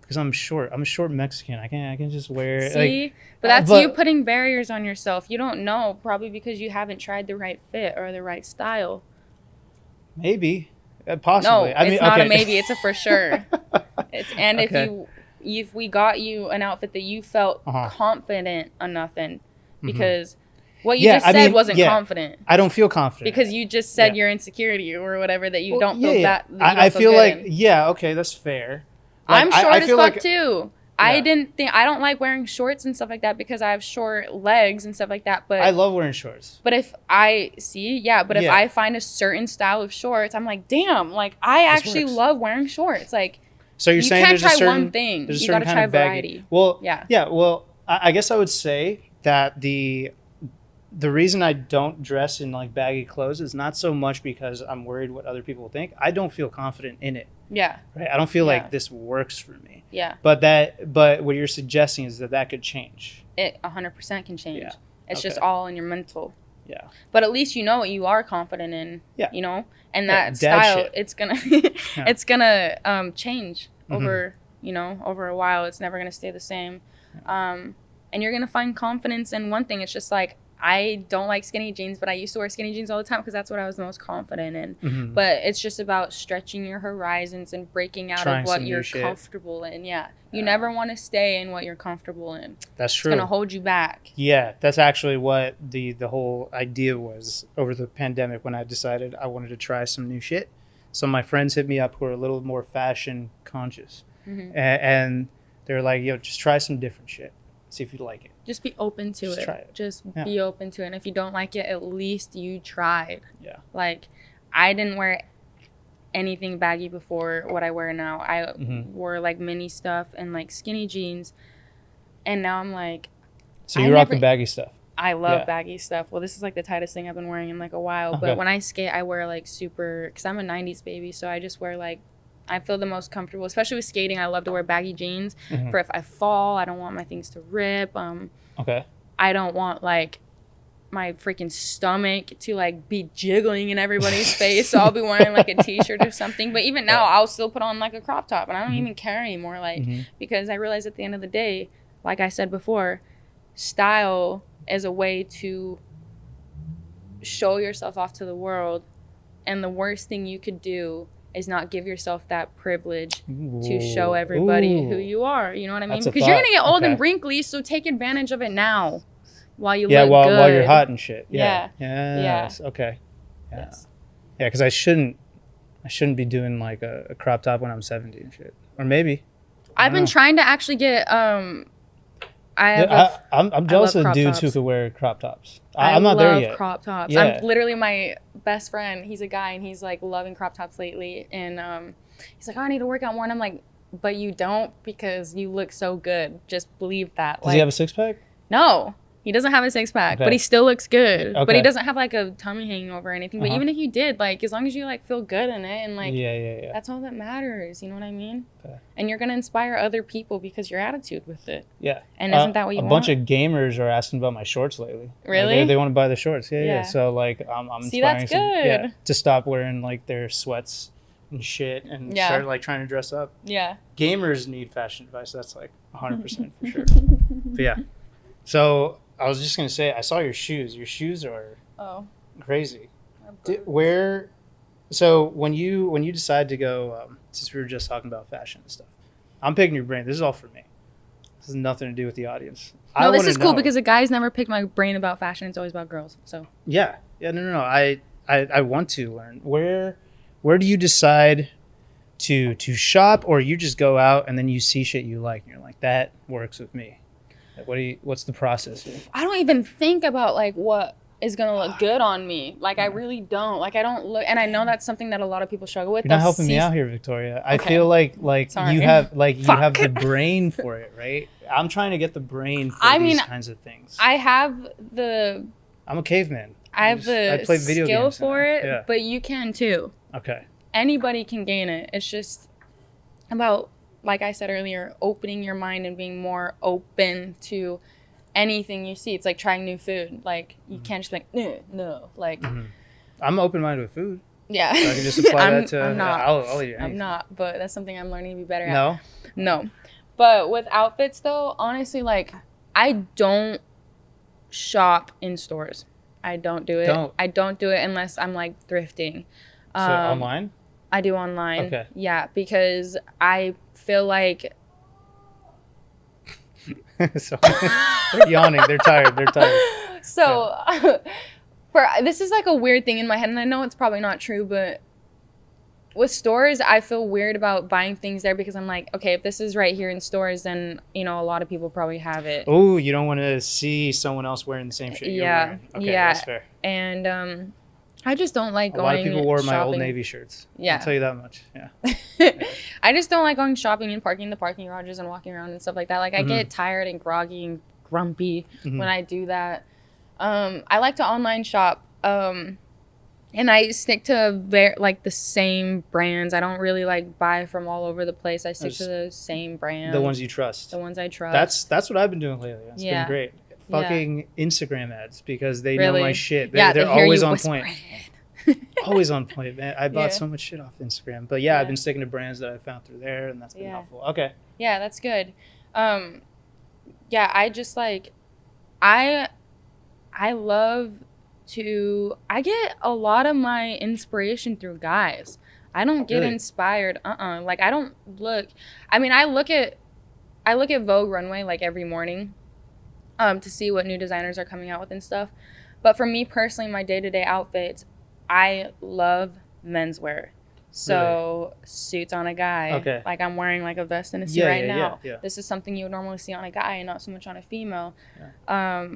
because I'm short. I'm a short Mexican. I can just wear. See, like, but that's you putting barriers on yourself. You don't know, probably because you haven't tried the right fit or the right style. Maybe, possibly. No, it's not a maybe. It's a for sure. If we got you an outfit that you felt confident enough in, because what you just said wasn't confident. I don't feel confident because you just said your insecurity or whatever that you don't feel that. I feel like okay, that's fair. Like, I'm short as fuck like, too. I don't like wearing shorts and stuff like that because I have short legs and stuff like that. But I love wearing shorts. But if I if I find a certain style of shorts, I'm like, damn, like I actually love wearing shorts. Like, so you're saying can't there's try a certain one thing. There's a you certain gotta kind try of variety. Well, yeah. Well, I guess I would say that the reason I don't dress in like baggy clothes is not so much because I'm worried what other people think. I don't feel confident in it. Yeah. Right. I don't feel like this works for me. Yeah. But what you're suggesting is that could change. It 100% can change. Yeah. It's just all in your mental. Yeah. But at least you know what you are confident in. Yeah. You know, and that style, it's gonna it's gonna change over over a while. It's never gonna stay the same. And you're gonna find confidence in one thing. It's just like, I don't like skinny jeans, but I used to wear skinny jeans all the time because that's what I was the most confident in. But it's just about stretching your horizons and breaking out of what you're comfortable in. Yeah. You never want to stay in what you're comfortable in. That's true. It's going to hold you back. Yeah. That's actually what the whole idea was over the pandemic when I decided I wanted to try some new shit. Some of my friends hit me up who are a little more fashion conscious. And they're like, yo, just try some different shit. See if you like it. Just be open to it. Try it. Just be open to it. And if you don't like it, at least you tried. Yeah. Like, I didn't wear anything baggy before what I wear now. I wore like mini stuff and like skinny jeans. And now I'm like... So you rock the baggy stuff. I love baggy stuff. Well, this is like the tightest thing I've been wearing in like a while. But when I skate, I wear like super... Because I'm a 90s baby, so I just wear like... I feel the most comfortable, especially with skating. I love to wear baggy jeans for if I fall. I don't want my things to rip. I don't want like my freaking stomach to like be jiggling in everybody's face. So I'll be wearing like a t-shirt or something. But even now, I'll still put on like a crop top, and I don't even care anymore. Like because I realize at the end of the day, like I said before, style is a way to show yourself off to the world, and the worst thing you could do is not give yourself that privilege to show everybody who you are. You know what I mean? Because you're going to get old and wrinkly, so take advantage of it now while you look good. While you're hot and shit. Yeah. Yes. Okay. Yeah. Yes. Yeah, because I shouldn't be doing like a crop top when I'm 70 and shit. Or maybe. I've been trying to actually get I'm jealous of crop dudes who tops. could wear crop tops. I I'm not there love yet. crop tops. Yeah. I'm literally my best friend. He's a guy and he's like loving crop tops lately. And he's like, oh, I need to work out more. And I'm like, but you don't because you look so good. Just believe that. Does he have a six-pack? No, he doesn't have a six-pack, but he still looks good. Okay. But he doesn't have like a tummy hanging over or anything. But even if you did, like as long as you like feel good in it and like yeah. that's all that matters. You know what I mean? Okay. And you're gonna inspire other people because your attitude with it. Yeah. And isn't that what you want? A bunch of gamers are asking about my shorts lately. Really? Like, they want to buy the shorts. Yeah. So like I'm See, inspiring that's good. to stop wearing like their sweats and shit and start like trying to dress up. Yeah. Gamers need fashion advice. That's like 100% for sure. But yeah. So I was just gonna say, I saw your shoes. Your shoes are crazy. So when you decide to go, since we were just talking about fashion and stuff, I'm picking your brain. This is all for me. This has nothing to do with the audience. No, this is cool because the guys never pick my brain about fashion. It's always about girls. So yeah. No. I want to learn. Where do you decide to shop, or you just go out and then you see shit you like and you're like, that works with me? Like, what's the process here? I don't even think about like what is gonna look good on me. Like I really don't. Like I don't look, and I know that's something that a lot of people struggle with. You're not helping me out here, Victoria. I feel like Sorry. you have the brain for it, right? I'm trying to get the brain for these kinds of things. I'm a caveman. I play video skill games for it, but you can too. Okay. Anybody can gain it. It's just about, like I said earlier, opening your mind and being more open to anything you see. It's like trying new food. Like you can't just be like, no. Like I'm open-minded with food. Yeah. So I can just apply that to. I'm not. I'll eat anything. I'm not, but that's something I'm learning to be better at. No. But with outfits though, honestly, like I don't shop in stores. I don't do it. I don't do it unless I'm like thrifting. So online? I do online. Okay. Yeah, because I feel like. So they're yawning. They're tired. So, this is like a weird thing in my head, and I know it's probably not true, but with stores, I feel weird about buying things there because I'm like, okay, if this is right here in stores, then a lot of people probably have it. Oh, you don't want to see someone else wearing the same shit you're wearing. Okay, that's fair. And I just don't like going. A lot of people wore shopping. my Old Navy shirts. Yeah, I'll tell you that much. Yeah. I just don't like going shopping and parking in the parking garages and walking around and stuff like that. Like I get tired and groggy and grumpy when I do that. I like to online shop. And I stick to the same brands. I don't really like buy from all over the place. I stick to the same brands. The ones you trust. The ones I trust. That's what I've been doing lately. It's been great. Fucking Instagram ads because they know my shit. They're always on point. Always on point, man. I bought so much shit off Instagram. But I've been sticking to brands that I found through there, and that's been helpful. Okay. Yeah, that's good. I just like I love I get a lot of my inspiration through guys. I don't get inspired. Like I don't look. I mean, I look at Vogue Runway like every morning, to see what new designers are coming out with and stuff. But for me personally, my day-to-day outfits, I love menswear. So suits on a guy. Okay. Like I'm wearing like a vest and a suit right now. Yeah. This is something you would normally see on a guy and not so much on a female. Yeah.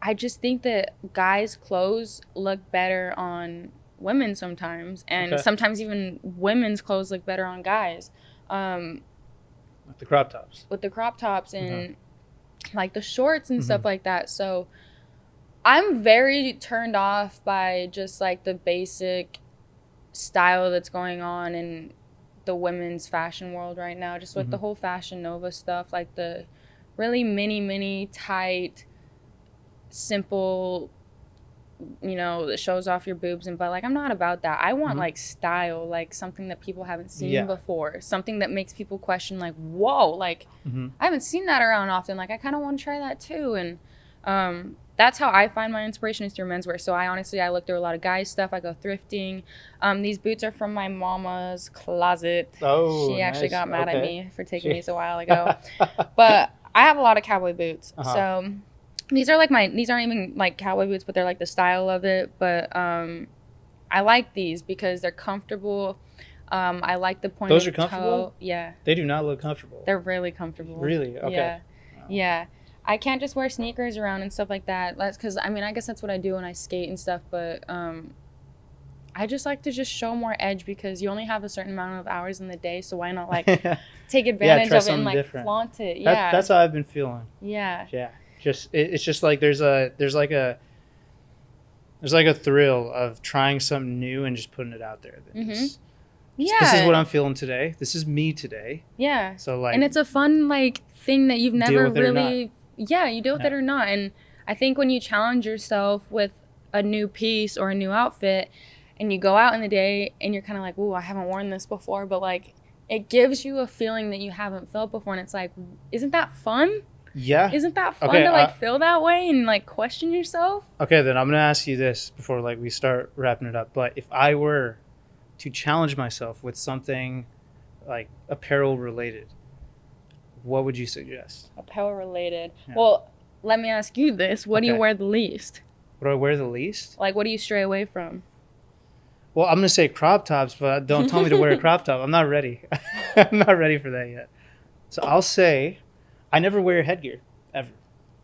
I just think that guys' clothes look better on women sometimes, and sometimes even women's clothes look better on guys. With the crop tops. With the crop tops and like the shorts and stuff like that. So I'm very turned off by just like the basic style that's going on in the women's fashion world right now. Just with the whole Fashion Nova stuff, like the really mini tight, simple, that shows off your boobs and butt. Like I'm not about that. I want like style, like something that people haven't seen before, something that makes people question like, whoa, like I haven't seen that around often. Like I kind of want to try that too. And that's how I find my inspiration is through menswear. So I look through a lot of guys stuff. I go thrifting. These boots are from my mama's closet. Oh, she actually got mad at me for taking these a while ago. But I have a lot of cowboy boots. So these aren't even like cowboy boots, but they're like the style of it. But I like these because they're comfortable. I like the pointed Those are comfortable? toe. Yeah, They do not look comfortable. they're really comfortable. Really? Okay. Yeah. Wow. Yeah. I can't just wear sneakers around and stuff like that. That's because, I mean, I guess that's what I do when I skate and stuff, but I just like to just show more edge because you only have a certain amount of hours in the day, so why not, like, take advantage try of it and, something like, different. flaunt it. Yeah. That's how I've been feeling. Yeah. Yeah. It's just like there's like a thrill of trying something new and just putting it out there. Yeah. This is what I'm feeling today. This is me today. Yeah. So, like, and it's a fun, like, thing that you've never with it or really, yeah, you deal with it or not. And I think when you challenge yourself with a new piece or a new outfit and you go out in the day and you're kind of like, ooh, I haven't worn this before, but, like, it gives you a feeling that you haven't felt before. And it's like, isn't that fun? Yeah. Isn't that fun to, like, feel that way and, like, question yourself? Okay, then I'm going to ask you this before, like, we start wrapping it up. But if I were to challenge myself with something, like, apparel related, what would you suggest? Apparel related. Yeah. Well, let me ask you this. What do you wear the least? What do I wear the least? Like, what do you stray away from? Well, I'm going to say crop tops, but don't tell me to wear a crop top. I'm not ready. I'm not ready for that yet. So I'll say I never wear headgear, ever.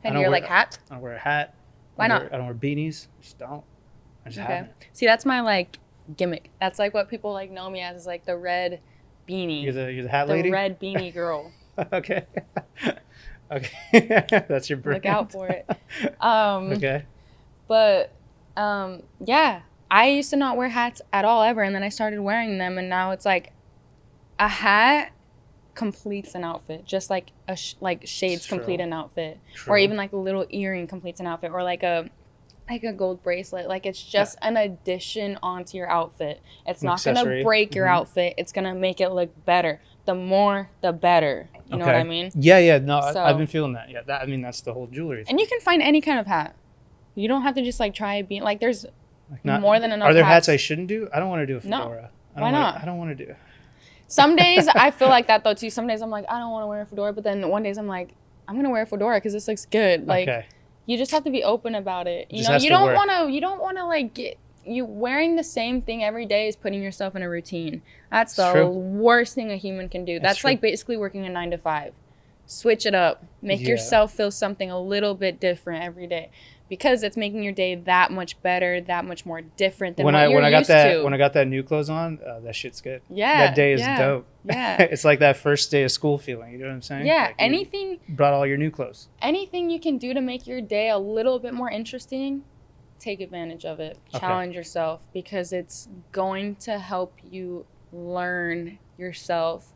Headgear, like hat? I don't wear a hat. Why not? I don't wear beanies. I just don't. I just haven't. See, that's my, like, gimmick. That's, like, what people, like, know me as, is, like, the red beanie. You're the hat lady? The red beanie girl. Okay. Okay. That's your brand. Look out for it. Okay. But, yeah. I used to not wear hats at all ever, and then I started wearing them, and now it's like a hat completes an outfit, just like like shades complete an outfit, or even like a little earring completes an outfit, or like a gold bracelet. Like, it's just an addition onto your outfit. It's not gonna break your outfit. It's gonna make it look better. The more, the better. You know what I mean? Yeah. No, I've been feeling that. Yeah, I mean, that's the whole jewelry thing. And you can find any kind of hat. You don't have to just, like, try being like, there's more than enough. Are there hats I shouldn't do? I don't want to do a fedora. No. Why not? I don't want to do it. Some days I feel like that though too. Some days I'm like, I don't want to wear a fedora, but then one days I'm like, I'm gonna wear a fedora because this looks good. Like, you just have to be open about it. You know, you don't want to like you wearing the same thing every day is putting yourself in a routine. That's the worst thing a human can do. That's like basically working a 9 to 5. Switch it up. Make yourself feel something a little bit different every day, because it's making your day that much better, that much more different than what you're used to. When I got that new clothes on, that shit's good. Yeah. That day is dope. Yeah. It's like that first day of school feeling. You know what I'm saying? Yeah. Like, anything. Brought all your new clothes. Anything you can do to make your day a little bit more interesting, take advantage of it. Challenge yourself, because it's going to help you learn yourself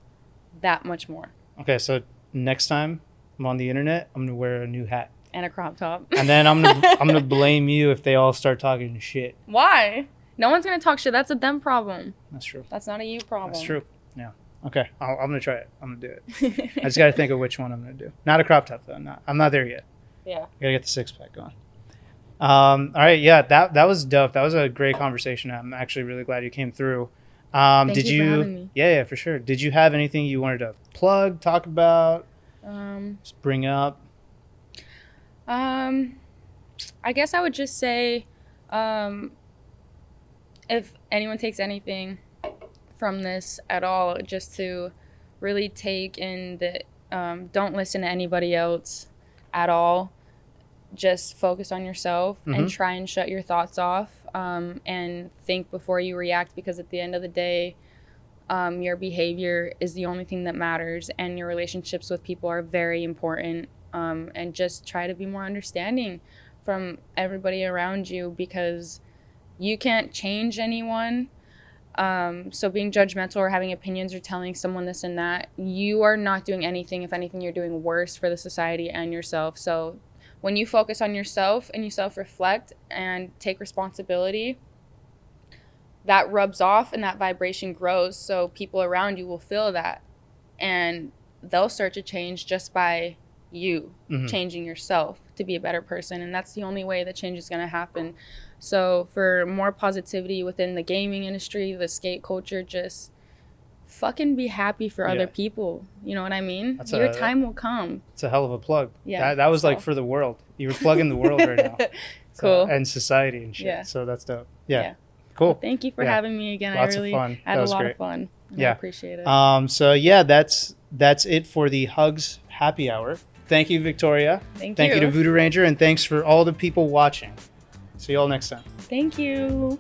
that much more. Okay, so next time I'm on the internet, I'm gonna wear a new hat and a crop top, and then I'm gonna blame you if they all start talking shit. Why? No one's gonna talk shit. That's a them problem. That's true. That's not a you problem. That's true. Yeah. Okay, I'm gonna try it. I'm gonna do it. I just gotta think of which one I'm gonna do. Not a crop top though. I'm not there yet. Yeah. I gotta get the 6-pack going. All right. Yeah. That was dope. That was a great conversation. I'm actually really glad you came through. Thank you for having me. Yeah, for sure. Did you have anything you wanted to plug, talk about, just bring up? I guess I would just say, if anyone takes anything from this at all, just to really take in the, don't listen to anybody else at all. Just focus on yourself and try and shut your thoughts off, and think before you react, because at the end of the day, your behavior is the only thing that matters, and your relationships with people are very important. And just try to be more understanding from everybody around you, because you can't change anyone. So being judgmental or having opinions or telling someone this and that, you are not doing anything. If anything, you're doing worse for the society and yourself. So when you focus on yourself and you self-reflect and take responsibility, that rubs off and that vibration grows. So people around you will feel that, and they'll start to change just by you changing yourself to be a better person. And that's the only way that change is going to happen. So for more positivity within the gaming industry, the skate culture, just fucking be happy for other people. You know what I mean? Your time will come. It's a hell of a plug. Yeah. That was like for the world. You were plugging the world right now. Cool. And society and shit. Yeah. So that's dope. Yeah. Cool. Well, thank you for having me again. Lots of fun. I had a lot of fun. And Yeah. I appreciate it. So yeah, that's it for the HugS Happy Hour. Thank you, Victoria. Thank Thank you to you. Voodoo Ranger, and thanks for all the people watching. See you all next time. Thank you.